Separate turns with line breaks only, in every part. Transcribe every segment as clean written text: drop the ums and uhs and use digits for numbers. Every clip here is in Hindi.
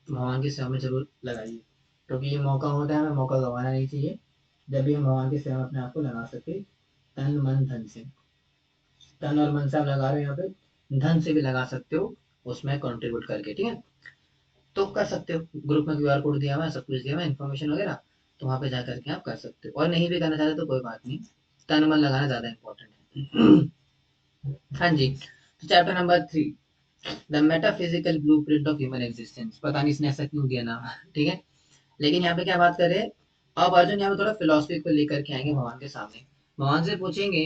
भगवान की सेवा में जरूर लगाइए, क्योंकि ये मौका होता है, हमें मौका गंवाना नहीं चाहिए। जब भी हम भगवान की सेवा में अपने आप को लगा सके, तन मन धन से, तन और मन से आप लगा रहे हो यहाँ पे, धन से भी लगा सकते हो उसमें कंट्रीब्यूट करके, ठीक है। तो कर सकते हो, ग्रुप में क्यूआर कोड दिया हुआ है, सब कुछ दिया हुआ है, इन्फॉर्मेशन वगैरह, तो वहाँ पे जा करके आप कर सकते हो। और नहीं भी करना चाहते तो कोई बात नहीं, तन मन लगाना ज्यादा इंपॉर्टेंट है। हाँ जी। तो chapter number 3, the metaphysical blueprint of human existence. पता नहीं इसने ऐसा क्यों दिया नाम, ठीक है। लेकिन यहाँ पे क्या बात कर रहे हैं, अब अर्जुन यहाँ पे थोड़ा फिलोसफी को लेकर के आएंगे भगवान के सामने। भगवान से पूछेंगे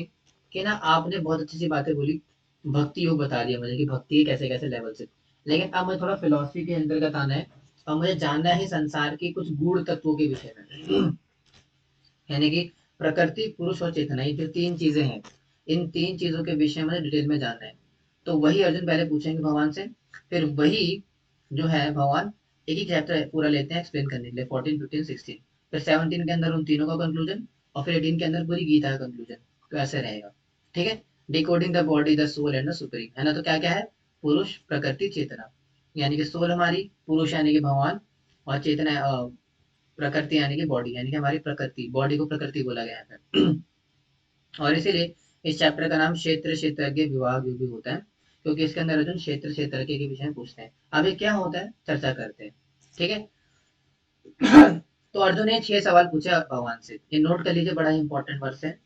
कि ना, आपने बहुत अच्छी सी बातें बोली, भक्ति योग बता दिया मुझे कि भक्ति के कैसे कैसे लेवल से, लेकिन अब मुझे थोड़ा फिलोसफी के अंतर्गत आना है और मुझे जानना है संसार के कुछ गूढ़ तत्वों के विषय में। यानी कि प्रकृति, पुरुष और चेतना, ये जो तीन चीजें हैं, इन तीन चीजों के विषय में डिटेल में जानना है। तो वही अर्जुन पहले पूछेंगे भगवान से, फिर वही जो है भगवान एक ही चैप्टर पूरा लेते हैं एक्सप्लेन करने के लिए, 14, 15, 16, फिर 17 के अंदर उन तीनों का कंक्लूजन, और फिर 18 के अंदर पूरी गीता का कंक्लूजन। तो ऐसे रहेगा, ठीक है। Decoding the body, the soul and the supreme, है ना। तो क्या क्या है, पुरुष, प्रकृति, चेतना। यानी कि सोल हमारी, पुरुष यानी कि भगवान, और चेतना प्रकृति यानी कि बॉडी, यानी कि हमारी प्रकृति, बॉडी को प्रकृति बोला गया है। और इसीलिए इस चैप्टर का नाम क्षेत्र क्षेत्रज्ञ विभाग भी होता है, क्योंकि इसके अंदर अर्जुन क्षेत्र क्षेत्रज्ञ के विषय में पूछते हैं। अभी क्या होता है चर्चा करते हैं, ठीक है। तो अर्जुन ने 6 सवाल पूछे भगवान से, ये नोट कर लीजिए, बड़ा ही इंपॉर्टेंट वर्ष है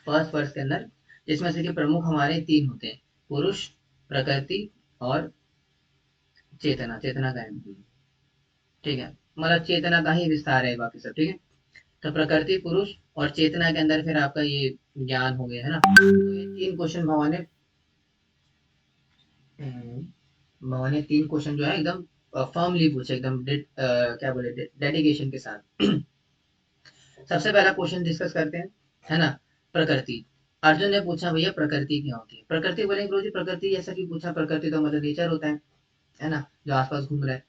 फर्स्ट वर्ष के अंदर, जिसमें से कि प्रमुख हमारे तीन होते हैं, पुरुष, प्रकृति और चेतना। चेतना का है, ठीक है, मतलब चेतना का ही विस्तार है, बाकी सब ठीक है। तो प्रकृति, पुरुष और चेतना के अंदर फिर आपका ये ज्ञान हो गया, है ना। तो ये तीन क्वेश्चन भगवान ने 3 क्वेश्चन जो है एकदम फर्मली पूछे, एकदम क्या बोले, डेडिकेशन के साथ। सबसे पहला क्वेश्चन डिस्कस करते हैं, है ना। प्रकृति। अर्जुन ने पूछा, भैया प्रकृति क्या होती है। प्रकृति बोलेंगे गुरु जी, प्रकृति ऐसा क्यों पूछा, प्रकृति तो मतलब नेचर होता है ना, जो आसपास घूम रहा है।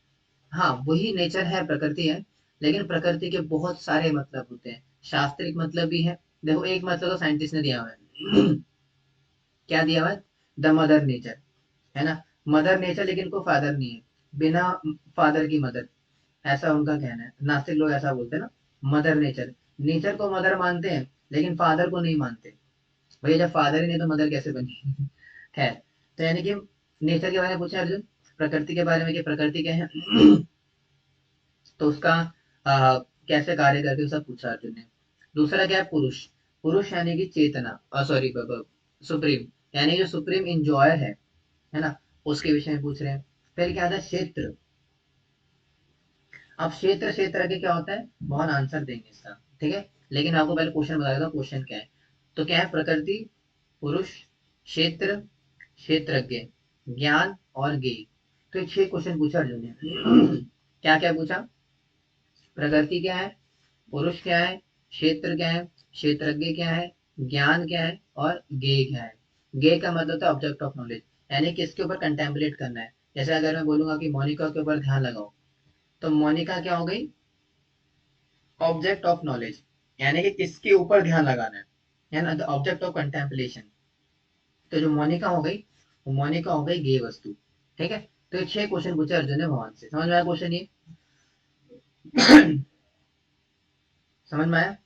हाँ, वही नेचर है, प्रकृति है, लेकिन प्रकृति के बहुत सारे मतलब होते हैं, शास्त्रिक मतलब भी है। देखो, एक मतलब तो साइंटिस्ट ने दिया हुआ है। क्या दिया हुआ है, द मदर नेचर, है ना। मदर नेचर, लेकिन को फादर नहीं है, बिना फादर की मदर, ऐसा उनका कहना है। नास्तिक लोग ऐसा बोलते हैं ना, मदर नेचर, नेचर को मदर मानते हैं लेकिन फादर को नहीं मानते। भैया जब फादर ही नहीं तो मदर कैसे बनी। खैर, तो यानी कि नेचर के बारे में पूछा अर्जुन, प्रकृति के बारे में कि प्रकृति क्या है, तो उसका कैसे कार्य करती है सब पूछा अर्जुन ने। दूसरा क्या है, पुरुष। पुरुष यानी कि चेतना, सॉरी, सुप्रीम, यानी जो सुप्रीम इंजॉयर है ना, उसके विषय में पूछ रहे हैं। फिर क्या आता है, क्षेत्र। अब क्षेत्र क्षेत्र के क्या होता है, बहुत आंसर देंगे इसका, ठीक है। लेकिन आपको पहले क्वेश्चन बता देता हूँ, क्वेश्चन क्या है। तो क्या है, प्रकृति, पुरुष, क्षेत्र, क्षेत्रज्ञ, ज्ञान और ज्ञेय। तो ये 6 क्वेश्चन पूछा अर्जुन ने। क्या क्या पूछा, प्रकृति क्या है, पुरुष क्या है, क्षेत्र क्या है, क्षेत्रज्ञ क्या है, ज्ञान क्या है और ज्ञेय क्या है। ज्ञेय का मतलब होता है ऑब्जेक्ट ऑफ नॉलेज, यानी किसके ऊपर कंटेम्पलेट करना है। जैसे अगर मैं बोलूंगा कि मोनिका के ऊपर ध्यान लगाओ, तो मोनिका क्या हो गई, ऑब्जेक्ट ऑफ नॉलेज, यानी कि किसके ऊपर ध्यान लगाना है ना, द ऑब्जेक्ट ऑफ कंटेम्पलेशन। तो जो मोनिका हो गई, वो मोनिका हो गई गेय वस्तु, ठीक है। तो ये 6 क्वेश्चन पूछे अर्जुन ने भगवान से, समझ में आया क्वेश्चन ये। समझ में आया।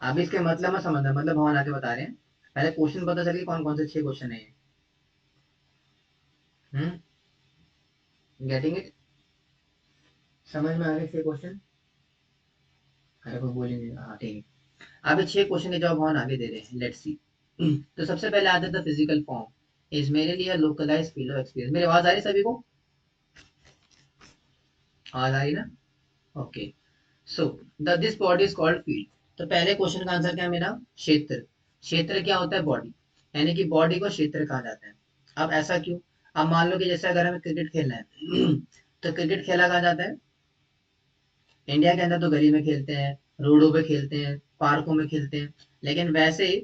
अब इसके मतलब में समझना, मतलब भगवान आके बता रहे हैं, पहले क्वेश्चन पता चलिए कौन कौन से 6 क्वेश्चन है ये। गेटिंग इट, समझ में आ गए 6 क्वेश्चन। अरे कोई बोलेंगे, हाँ ठीक है। अब ये 6 क्वेश्चन के जवाब भगवान आगे दे रहे हैं, लेट्स सी। तो सबसे पहले आता था फिजिकल फॉर्म इज मेरे लिए लोकलाइज फील ऑफ एक्सपीरियंस। मेरी आवाज आ रही है सभी को, आवाज आ रही ना, okay. So the this body is called field. तो पहले क्वेश्चन का आंसर क्या है मेरा, क्षेत्र। क्षेत्र क्या होता है, बॉडी, यानी कि बॉडी को क्षेत्र कहा जाता है। अब ऐसा क्यों, अब मान लो कि जैसे अगर हमें क्रिकेट खेलना है, तो क्रिकेट खेला कहा जाता है, इंडिया के अंदर तो गली में खेलते हैं, रोडों पे खेलते हैं, पार्कों में खेलते हैं, लेकिन वैसे ही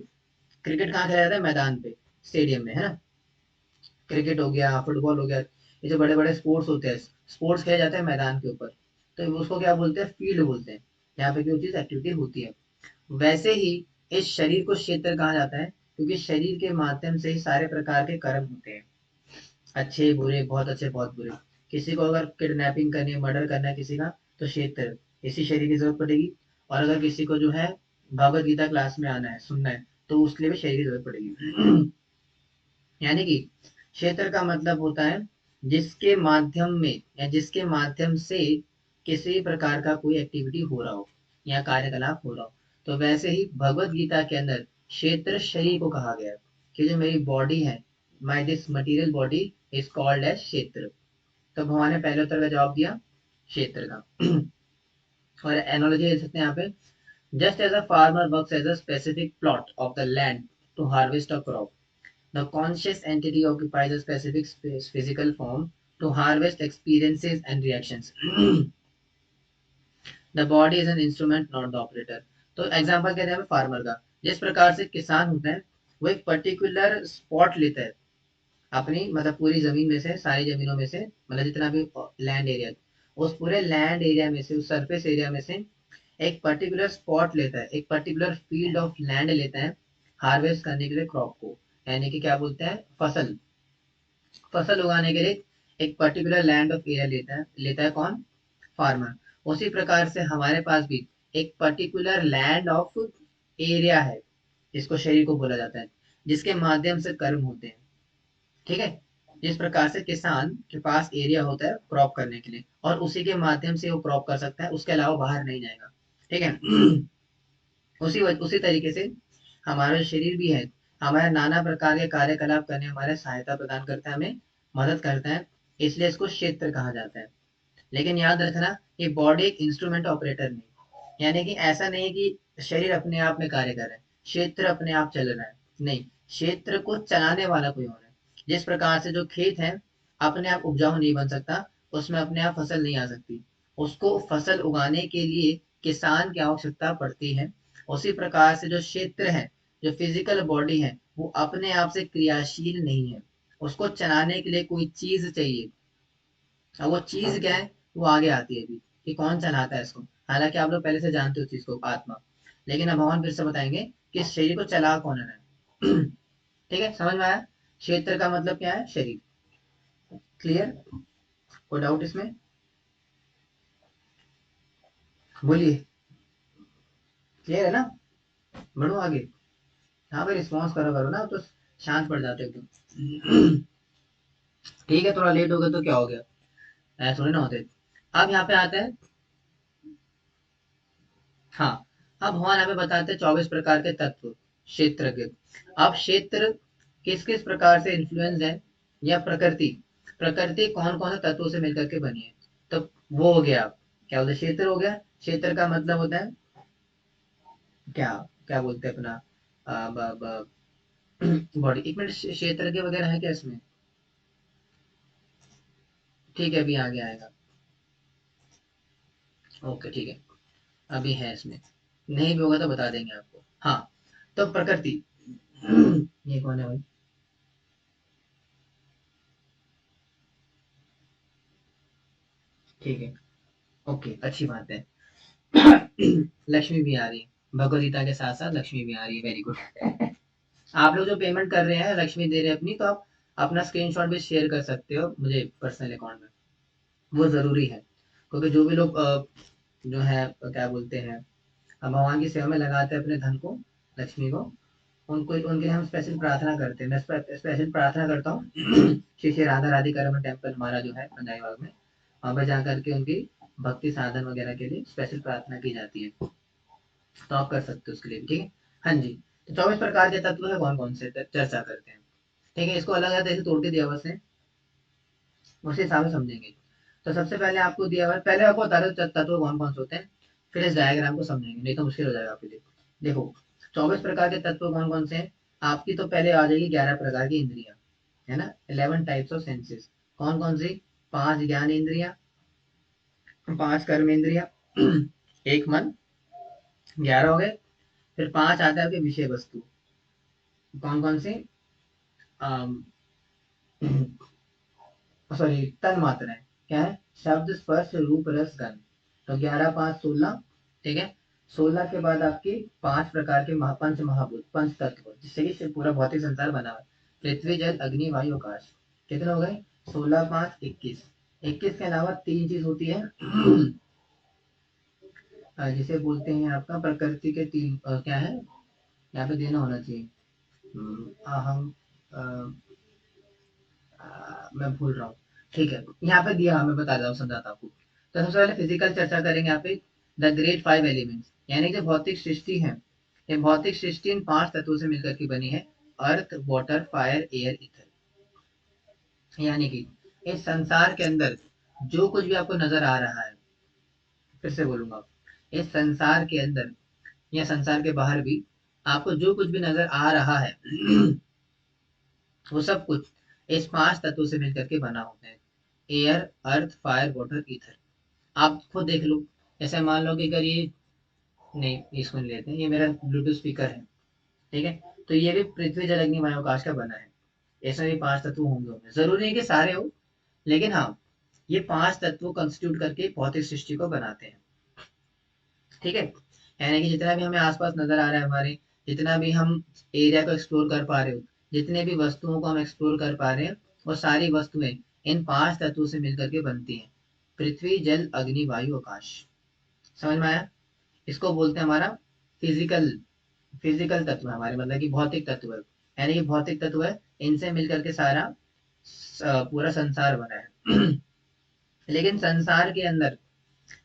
क्रिकेट कहाँ खेला जाता है, मैदान पे, स्टेडियम में, है ना। क्रिकेट हो गया, फुटबॉल हो गया, ये जो बड़े बड़े स्पोर्ट्स होते हैं, स्पोर्ट्स खेले जाते हैं मैदान के ऊपर, तो उसको क्या बोलते हैं, फील्ड बोलते हैं, यहाँ पे जो चीज एक्टिविटी होती है। वैसे ही इस शरीर को क्षेत्र कहा जाता है, क्योंकि शरीर के माध्यम से ही सारे प्रकार के कर्म होते हैं, अच्छे बुरे, बहुत अच्छे बहुत बुरे। किसी को अगर किडनैपिंग करनी है, मर्डर करना है किसी का, तो क्षेत्र, इसी शरीर की जरूरत पड़ेगी। और अगर किसी को जो है भगवत गीता क्लास में आना है, सुनना है, तो उसके लिए भी शरीर की जरूरत पड़ेगी। यानी कि क्षेत्र का मतलब होता है जिसके माध्यम में या जिसके माध्यम से किसी प्रकार का कोई एक्टिविटी हो रहा हो या कार्यकलाप हो रहा हो। तो वैसे ही भगवत गीता के अंदर क्षेत्र शरीर को कहा गया है कि जो मेरी बॉडी है, my this material body is called as क्षेत्र। तो भगवान ने पहले उत्तर का जवाब दिया क्षेत्र का। और एनोलॉजी दे सकते हैं यहाँ पे, just as a farmer works as a specific plot of the land to harvest a crop, the conscious entity occupies a specific space, physical form to harvest experiences and reactions. The body is an instrument, not the operator. तो एग्जाम्पल कहते हैं फार्मर का, जिस प्रकार से किसान होता है वो एक पर्टिकुलर स्पॉट लेता है अपनी, मतलब पूरी जमीन में से, सारी जमीनों में से, मतलब जितना भी लैंड एरिया, उस पूरे लैंड एरिया में से, उस सरफेस एरिया में से एक पर्टिकुलर स्पॉट लेता है, एक पर्टिकुलर फील्ड ऑफ लैंड लेता है हार्वेस्ट करने के लिए क्रॉप को, यानी कि क्या बोलते हैं, फसल, फसल उगाने के लिए एक पर्टिकुलर लैंड ऑफ एरिया लेता है कौन, फार्मर। उसी प्रकार से हमारे पास भी एक पर्टिकुलर लैंड ऑफ एरिया है, जिसको शरीर को बोला जाता है, जिसके माध्यम से कर्म होते हैं। ठीक है, जिस प्रकार से किसान के पास एरिया होता है क्रॉप करने के लिए, और उसी के माध्यम से वो क्रॉप कर सकता है, उसके अलावा बाहर नहीं जाएगा। ठीक है। उसी तरीके से हमारा जो शरीर भी है, हमारे नाना प्रकार के कार्यकलाप करने में हमारे सहायता प्रदान करता है, हमें मदद करता है, इसलिए इसको क्षेत्र कहा जाता है। लेकिन याद रखना, ये बॉडी एक इंस्ट्रूमेंट ऑपरेटर नहीं, यानी कि ऐसा नहीं है कि शरीर अपने आप में कार्य कर रहा है, क्षेत्र अपने आप चल रहा है, नहीं, क्षेत्र को चलाने वाला कोई और है। जिस प्रकार से जो खेत है अपने आप उपजाऊ नहीं बन सकता, उसमें अपने आप फसल नहीं आ सकती, उसको फसल उगाने के लिए किसान की आवश्यकता पड़ती है। उसी प्रकार से जो क्षेत्र है, जो फिजिकल बॉडी है, वो अपने आप से क्रियाशील नहीं है, उसको चलाने के लिए कोई चीज चाहिए। अब वो चीज क्या है, वो आगे आती है अभी, कि कौन चलाता है इसको। हालांकि आप लोग पहले से जानते हो चीज को, आत्मा, लेकिन अब भगवान फिर से बताएंगे कि इस शरीर को चला कौन रहा है। ठीक है, समझ में आया, क्षेत्र का मतलब क्या है, शरीर। क्लियर, कोई डाउट इसमें, बोलिए, क्लियर है ना, बढ़ो आगे। हाँ भाई, रिस्पॉन्स करो करो ना, तो शांत पड़ जाते हो एकदम। ठीक है, थोड़ा लेट हो गया तो क्या हो गया, ऐसा थोड़ी ना होते। अब यहाँ पे आते हैं, हाँ, अब भगवान हमें बताते हैं 24 प्रकार के तत्व क्षेत्र के। अब क्षेत्र किस किस प्रकार से इन्फ्लुएंस है, या प्रकृति, प्रकृति कौन कौन से तत्वों से मिलकर के बनी है। तो वो हो गया, क्या बोलते हैं, क्षेत्र हो गया। क्षेत्र का मतलब होता है क्या, क्या बोलते हैं अपना, बॉडी। एक मिनट, क्षेत्र के वगैरह है क्या इसमें, ठीक है, अभी आगे आएगा। ओके ठीक है, अभी है इसमें, नहीं भी होगा तो बता देंगे आपको। हाँ, तो प्रकृति, ये कौन है भाई, ठीक है, ओके, अच्छी बात है। लक्ष्मी भी आ रही है, भगवद गीता के साथ साथ लक्ष्मी भी आ रही है, वेरी गुड। आप लोग जो पेमेंट कर रहे हैं, लक्ष्मी दे रहे हैं अपनी, तो आप अपना स्क्रीनशॉट भी शेयर कर सकते हो मुझे पर्सनल अकाउंट में, वो जरूरी है। क्योंकि जो भी लोग जो है क्या बोलते हैं, भगवान की सेवा में लगाते हैं अपने धन को, लक्ष्मी को, उनको, उनके लिए हम स्पेशल प्रार्थना करते हैं। मैं स्पेशल प्रार्थना करता हूँ। श्री श्री राधा राधिका रमन टेम्पल हमारा जो है पंजाबी बाग में, वहाँ पर जा करके उनकी भक्ति साधन वगैरह के लिए स्पेशल प्रार्थना की जाती है, तो आप कर सकते हो उसके लिए भी, ठीक है। हाँ जी, तो 24 प्रकार के तत्व है, कौन कौन से चर्चा करते हैं। ठीक है, इसको अलग अलग तरीके से तोड़ के दिया हुआ है, उसी हिसाब से समझेंगे। तो सबसे पहले आपको दिया हुआ है, पहले आपको बता दो तत्व कौन कौन से होते हैं, फिर इस डायग्राम को समझेंगे, नहीं तो मुश्किल हो जाएगा आपके लिए। देखो, 24 प्रकार के तत्व कौन कौन से हैं, आपकी तो पहले आ जाएगी 11 प्रकार की इंद्रियां, है ना, 11 टाइप्स ऑफ सेंसेस। कौन कौन सी, 5 ज्ञान इंद्रियां, 5 कर्म इंद्रियां, एक मन, 11 हो गए। फिर 5 आता है आपके विषय वस्तु, कौन कौन सी, सॉरी, तन मात्राएं, क्या है, शब्द स्पर्श रूप रस गंध। तो 11 5 16, ठीक है। 16 के बाद आपकी 5 प्रकार के पंच महाभूत, पंच तत्व, जिससे कि पूरा भौतिक संसार बना हुआ है, पृथ्वी जल अग्नि वायु आकाश। कितने हो गए, 16 5 21। 21 के अलावा 3 चीज होती है जिसे बोलते हैं आपका प्रकृति के 3 क्या है यहाँ पे देना होना चाहिए। अहम मैं भूल रहा हूँ। ठीक है, यहाँ पे दिया, मैं बता रहा हूँ, समझाता हूँ आपको। तो सबसे पहले फिजिकल चर्चा करेंगे यहाँ पे। द ग्रेट 5 एलिमेंट्स, यानी जो भौतिक सृष्टि है, ये भौतिक सृष्टि इन 5 तत्वों से मिलकर के बनी है। अर्थ, वाटर, फायर, एयर, ईथर। यानी कि इस संसार के अंदर जो कुछ भी आपको नजर आ रहा है, फिर से बोलूंगा, इस संसार के अंदर या संसार के बाहर भी आपको जो कुछ भी नजर आ रहा है वो सब कुछ इस 5 तत्वों से मिलकर के बना होता है। एयर, अर्थ, फायर, वाटर, ईथर। आप खुद देख लो। जैसे मान लो कि अगर ये, नहीं इसको नहीं लेते हैं, ये मेरा ब्लूटूथ स्पीकर है, ठीक है, तो ये भी पृथ्वी, जल, अग्नि, वायु, आकाश का बना है। इसमें भी 5 तत्व होंगे, जरूरी नहीं कि सारे हो, लेकिन हाँ, ये 5 तत्व कंस्टिट्यूट करके भौतिक सृष्टि को बनाते हैं। ठीक है, यानी कि जितना भी हमें आसपास नजर आ रहा है हमारे, जितना भी हम एरिया को एक्सप्लोर कर पा रहे हो, जितने भी वस्तुओं को हम एक्सप्लोर कर पा रहे हैं, वो सारी वस्तुएं इन 5 तत्वों से मिलकर के बनती हैं। पृथ्वी, जल, अग्नि, वायु, आकाश। समझ में आया? इसको बोलते हैं हमारा फिजिकल, फिजिकल तत्व है हमारे, मतलब कि भौतिक तत्व है। यानी कि भौतिक तत्व है, इनसे मिलकर के सारा पूरा संसार बना है लेकिन संसार के अंदर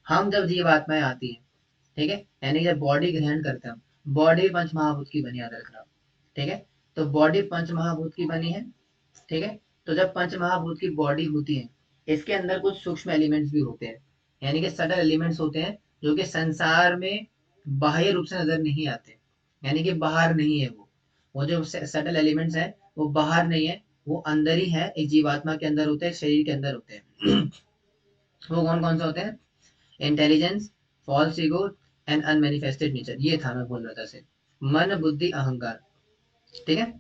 हम जब जीवात्माएं आती हैं, ठीक है, यानी कि जब बॉडी ग्रहण करते हैं, बॉडी पंच महाभूत की बनी, याद रखना। ठीक है, तो बॉडी पंच महाभूत की बनी है। ठीक है, तो जब पंच महाभूत की बॉडी होती है, इसके अंदर कुछ सूक्ष्म एलिमेंट्स भी होते हैं, यानी कि सटल एलिमेंट्स होते हैं, जो कि संसार में बाह्य रूप से नजर नहीं आते, यानी कि बाहर नहीं है वो जो सटल एलिमेंट्स है, वो बाहर नहीं है, वो अंदर ही है, एक जीवात्मा के अंदर होते हैं, शरीर के अंदर होते हैं वो कौन कौन से होते हैं? Intelligence, false ego and unmanifested nature. ये था मैं बोल रहा था से, मन, बुद्धि, अहंकार। ठीक है,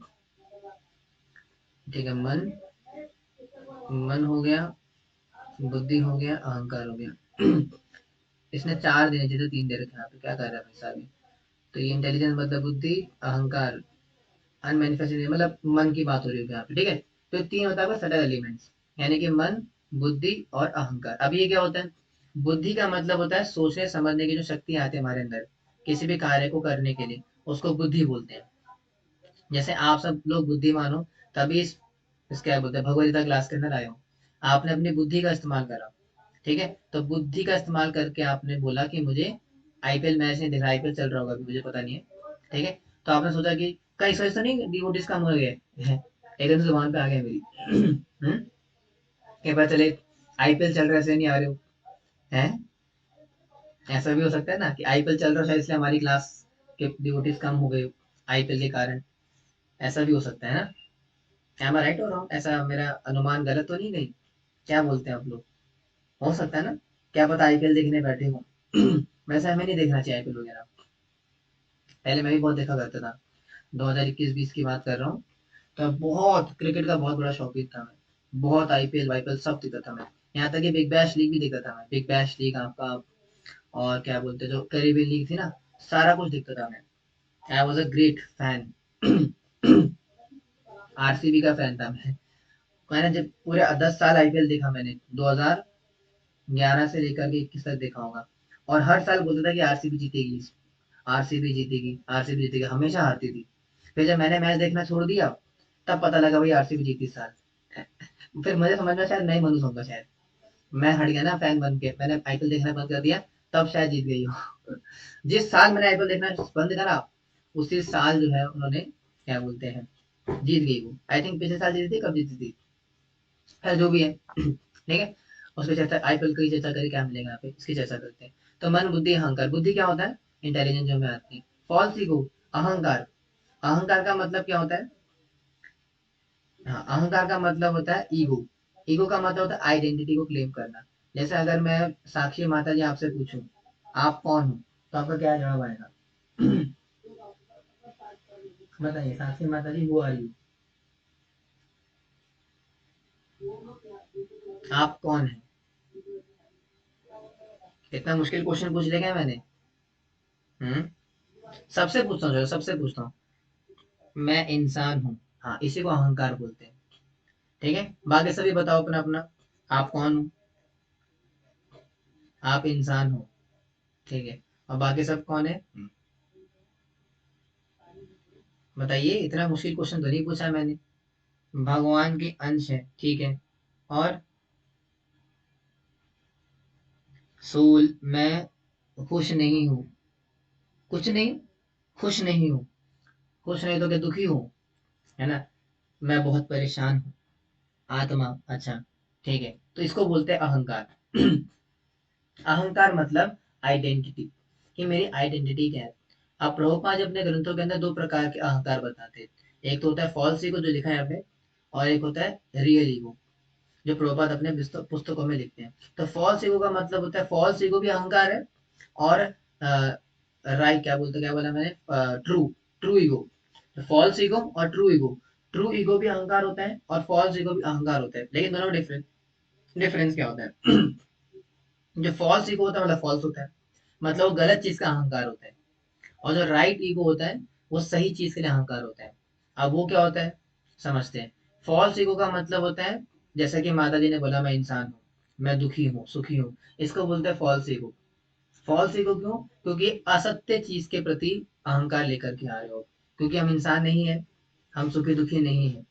ठीक है, मन, मन हो गया, बुद्धि हो गया, अहंकार हो गया इसने 4 दिए, जिसे 3 दे रखे, यहाँ पे क्या कर रहा है भाई साहब? तो ये इंटेलिजेंस मतलब बुद्धि, अहंकार, अनमेनिफेस्टेड मतलब मन की बात हो रही है यहाँ पे। ठीक है, तो 3 होता है सटल एलिमेंट्स, यानी कि मन, बुद्धि और अहंकार। अब ये क्या होता है? बुद्धि का मतलब होता है सोचने समझने की जो शक्ति आती है हमारे अंदर, किसी भी कार्य को करने के लिए, उसको बुद्धि बोलते हैं। जैसे आप सब लोग बुद्धिमान हो, तभी इस क्या बोलते हैं, भगवत गीता क्लास के अंदर आए हो, आपने अपनी बुद्धि का इस्तेमाल करा। ठीक है, तो बुद्धि का इस्तेमाल करके आपने बोला कि मुझे आईपीएल मैच नहीं दिख रहा, आईपीएल चल रहा होगा अभी, मुझे पता नहीं है। ठीक है, तो आपने सोचा कि कहीं सोच तो नहीं डिवोटीज कम हो गए एकदम से जुबान पे आ गया मेरी कि पता चले आईपीएल चल रहा है इसलिए नहीं आ रहे हो हैं। ऐसा भी हो सकता है ना कि आईपीएल चल रहा है शायद इसलिए हमारी क्लास के डिवोटीज कम हो गए आईपीएल के कारण। ऐसा भी हो सकता है ना? क्या मैं राइट हो रहा हूँ? ऐसा मेरा अनुमान गलत तो नहीं कहीं? क्या बोलते हैं आप लोग? हो सकता है ना, क्या पता आईपीएल देखने बैठे हो वैसे हमें नहीं देखना चाहिए आईपीएल वगैरह। पहले मैं भी बहुत देखा करता था, 2021-20 की बात कर रहा हूँ, तो बहुत क्रिकेट का बहुत बड़ा शौकीन था मैं, बहुत आईपीएल वाईपीएल सब देखता था मैं। यहाँ तक कि बिग बैश लीग भी देखता था मैं, बिग बैश लीग आपका, और क्या बोलते जो कैरिबियन लीग थी ना, सारा कुछ देखता था मैं। I was a great fan RCB का फैन था मैं। मैंने जब पूरे 10 साल आईपीएल देखा मैंने, 2011 से लेकर के 21 तक देखा होगा, और हर साल बोलता था कि आरसीबी जीतेगी, आरसीबी जीतेगी, आरसीबी जीतेगी, हमेशा हारती थी। फिर जब मैंने मैच देखना छोड़ दिया, तब पता लगा भाई आरसीबी जीती इस साल फिर मुझे समझ में शायद नहीं मनूस होगा शायद, मैं हट गया ना फैन बन के, मैंने आईपीएल देखना बंद कर दिया, तब शायद जीत गई हो जिस साल मैंने आईपीएल देखना बंद करा, उसी साल जो है उन्होंने क्या बोलते हैं, जीत गई वो। आई थिंक पिछले साल जीती थी, कब जीती थी, खैर जो भी है ठीक है, उसकी चर्चा, आईपीएल की चर्चा करके क्या मिलेगा यहाँ पे, इसकी चर्चा करते हैं। तो मन, बुद्धि, अहंकार। बुद्धि क्या होता है? इंटेलिजेंस जो हमें आती है। फॉल्स ईगो, अहंकार। अहंकार का मतलब क्या होता है? हाँ, अहंकार का मतलब होता है ईगो। ईगो का मतलब होता है आइडेंटिटी को क्लेम करना। जैसे अगर मैं साक्षी माता जी आपसे पूछूं आप कौन हो, तो आपका क्या जवाब आएगा? बताइए साक्षी माता जी, वो आर यू, आप कौन है? इतना मुश्किल क्वेश्चन पूछ लिया क्या मैंने? हम्म, सबसे पूछता हूँ, सबसे पूछता हूँ, मैं इंसान हूँ, हाँ, इसी को अहंकार बोलते हैं। ठीक है, बाकी सभी बताओ अपना अपना, आप कौन हो? आप इंसान हो, ठीक है, और बाकी सब कौन है? बताइए, इतना मुश्किल क्वेश्चन तो नहीं पूछा मैंने। भगवान के अंश है, ठीक है, और सोल, मैं खुश नहीं हूँ, कुछ नहीं, खुश नहीं हूँ, खुश नहीं तो क्या दुखी हूँ, है ना, मैं बहुत परेशान हूँ, आत्मा, अच्छा, ठीक है, तो इसको बोलते हैं अहंकार। अहंकार मतलब आइडेंटिटी, कि मेरी आइडेंटिटी क्या है। अब प्रभुपाद जी अपने ग्रंथों के अंदर दो प्रकार के अहंकार बताते हैं, एक तो होता है फॉल्स ईगो जो लिखा है यहाँ पे, और एक होता है रियल ईगो, जो प्रभुपाद अपने पुस्तकों में लिखते हैं। तो फॉल्स ईगो का मतलब होता है, फॉल्स ईगो भी अहंकार है, और राइट क्या बोलते, क्या बोला मैंने, true, true ego, false ego और ट्रू ईगो। ट्रू ईगो भी अहंकार होता है और फॉल्स ईगो भी अहंकार होता है, लेकिन दोनों में डिफरेंस, डिफरेंस क्या होता है? जो फॉल्स ईगो होता है मतलब फॉल्स होता है, मतलब वो गलत चीज का अहंकार होता है, और जो राइट ईगो होता है वो सही चीज के लिए अहंकार होता है। अब वो क्या होता है, समझते हैं। फॉल्स ईगो का मतलब होता है, जैसा कि माता जी ने बोला, मैं इंसान हूँ, मैं दुखी हूँ, सुखी हूँ, इसको बोलते हैं फॉल्स ईगो। फॉल्स ईगो क्यों? क्योंकि असत्य चीज के प्रति अहंकार लेकर के आ रहे हो, क्योंकि हम इंसान नहीं है, हम सुखी दुखी नहीं है,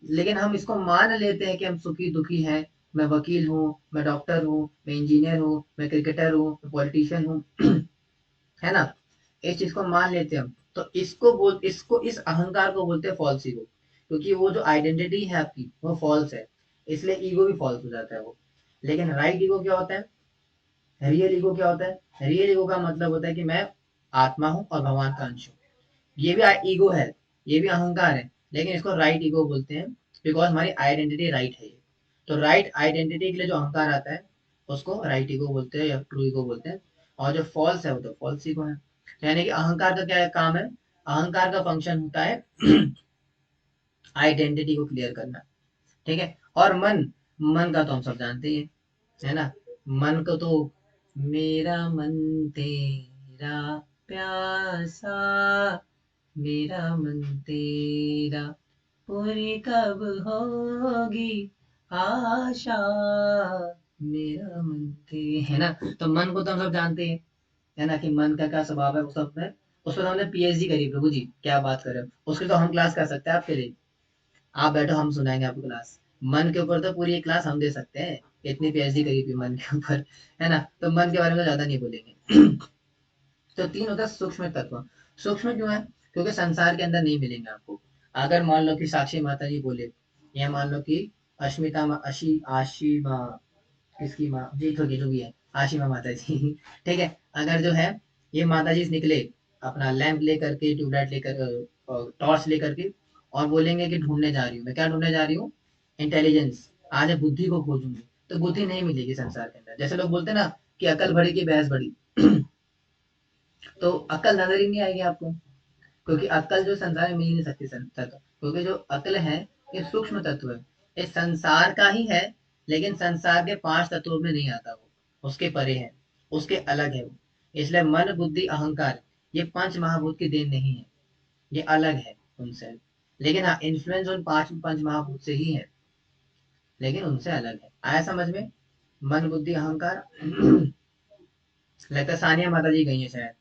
लेकिन हम इसको मान लेते हैं कि हम सुखी दुखी हैं। मैं वकील हूँ, मैं डॉक्टर हूँ, मैं इंजीनियर हूँ, मैं क्रिकेटर हूँ, मैं पॉलिटिशियन हूँ, है ना, इस चीज को मान लेते हैं हम। तो इसको इस अहंकार को बोलते हैं फॉल्स ईगो, क्योंकि वो जो आइडेंटिटी है आपकी वो फॉल्स है, इसलिए ईगो भी फॉल्स हो जाता है वो। लेकिन राइट ईगो क्या होता है, रियल ईगो क्या होता है? रियल ईगो का मतलब होता है कि मैं आत्मा हूँ और भगवान का अंश हूँ। ये भी ईगो है, ये भी अहंकार है, लेकिन इसको राइट ईगो बोलते हैं, बिकॉज हमारी आइडेंटिटी राइट है ये। तो राइट आइडेंटिटी के लिए जो अहंकार आता है उसको राइट ईगो बोलते हैं या ट्रू ईगो बोलते हैं, और जो फॉल्स है वो तो फॉल्स ईगो है। तो यानी कि अहंकार का क्या काम है? अहंकार का फंक्शन होता है आइडेंटिटी को क्लियर करना, ठीक है। और मन, मन का तो हम सब जानते ही हैं, है ना, मन को तो, मेरा मन तेरा प्यासा, मेरा मन तेरा, पूरी कब होगी आशा, मेरा मन है ना। तो मन को तो हम सब जानते हैं, है ना, कि मन का क्या स्वभाव है, वो सब है। उस पर हमने पीएचडी करी प्रभु जी, क्या बात कर रहे हो, उसकी तो हम क्लास कर सकते हैं आपके लिए। आप बैठो, हम सुनाएंगे आपको क्लास। मन के ऊपर तो पूरी एक क्लास हम दे सकते हैं, इतनी पीएचडी करी थी मन के ऊपर, है ना, तो मन के बारे में ज्यादा नहीं बोलेंगे। तो तीन होता है सूक्ष्म तत्व। सूक्ष्म क्यों है? क्योंकि संसार के अंदर नहीं मिलेंगे आपको। अगर मान लो कि साक्षी माता जी बोले, या मान लो कि अश्मिता माँ, आशी माँ, किसकी माँ, जीत होगी जो भी है, आशिमा माता जी ठीक है, अगर जो है ये माता जी निकले अपना लैंप लेकर के, ट्यूबलाइट लेकर, टॉर्च लेकर के, और बोलेंगे कि ढूंढने जा रही हूँ, मैं क्या ढूंढने जा रही हूँ? इंटेलिजेंस, आज मैं बुद्धि को खोजूंगी, तो बुद्धि नहीं मिलेगी संसार के अंदर। जैसे लोग बोलते हैं ना कि अकल बढ़ी की भैंस बढ़ी तो अकल नजर ही नहीं आएगी आपको, क्योंकि अकल जो संसार में मिल ही नहीं सकती तत्व, क्योंकि जो अकल है ये सूक्ष्म तत्व है, ये संसार का ही है, लेकिन संसार के पांच तत्वों में नहीं आता, वो उसके परे है, उसके अलग है वो। इसलिए मन बुद्धि अहंकार, ये पंच महाभूत की देन नहीं है, ये अलग है उनसे। लेकिन हाँ, इन्फ्लुएंस उन पांच पंच महाभूत से ही है, लेकिन उनसे अलग है। आया समझ में? मन बुद्धि अहंकार लगता है सानिया माता जी गई है शायद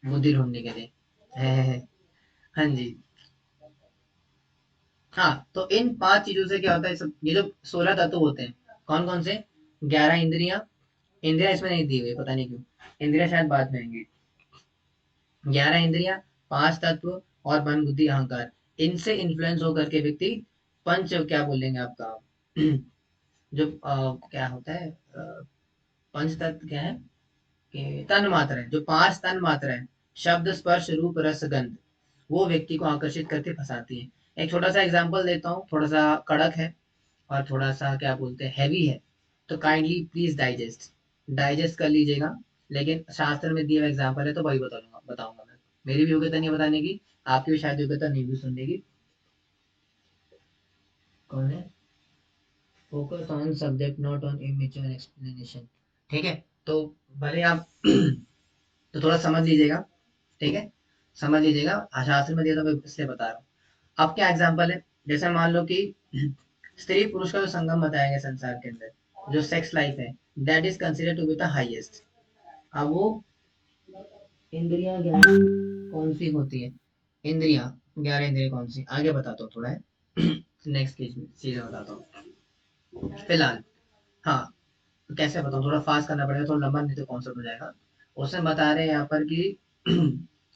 बुद्धि ढूंढने के लिए है। हाँ जी। हाँ, तो इन पांच चीजों से क्या होता है, सब ये जो 16 तत्व होते हैं, कौन कौन से? 11 इंद्रियां, इंद्रियां इसमें नहीं दी हुई, पता नहीं क्यों, इंद्रियां शायद बाद में आएंगी। 11 इंद्रियां, पांच तत्व, और मन बुद्धि अहंकार, इनसे इन्फ्लुएंस होकर के व्यक्ति पंच, क्या बोलेंगे आपका, जो क्या होता है, पंच तत्व क्या है, कि तन मात्र है, जो पांच तन मात्र है, शब्द स्पर्श रूप रस गंध, वो व्यक्ति को आकर्षित करके फंसाती है। एक छोटा सा एग्जांपल देता हूँ, थोड़ा सा कड़क है और थोड़ा सा क्या बोलते हैं हैवी है, तो काइंडली प्लीज डाइजेस्ट, डाइजेस्ट कर लीजिएगा। लेकिन शास्त्र में दिया हुआ एग्जांपल है तो वही बताऊंगा बताऊंगा मैं, मेरी भी योग्यता नहीं है बताने की, आपकी भी शायद योग्यता नहीं भी सुनने की। कौन है? Focus on subject not on immature explanation, ठीक है, तो भले आप तो थोड़ा समझ लीजिएगा, ठीक है, समझ लीजिएगा, शास्त्र में दिया था मैं इसलिए बता रहा हूँ। अब क्या एग्जांपल है, जैसे मान लो कि स्त्री पुरुष का जो संगम बताया गया संसार के अंदर, जो सेक्स लाइफ है, that is considered to be the highest, अब वो इंद्रियां 11 कौन सी होती है, इंद्रियां 11 इंद्रियां कौन सी, आगे बताता हूँ थोड़ा है। नेक्स्ट चीजें बताता हूँ फिलहाल। हाँ, कैसे बताऊँ, थोड़ा फास्ट करना पड़ेगा, थोड़ा लंबा नहीं तो कॉन्सेप्ट हो जाएगा। उसमें बता रहे हैं यहाँ पर कि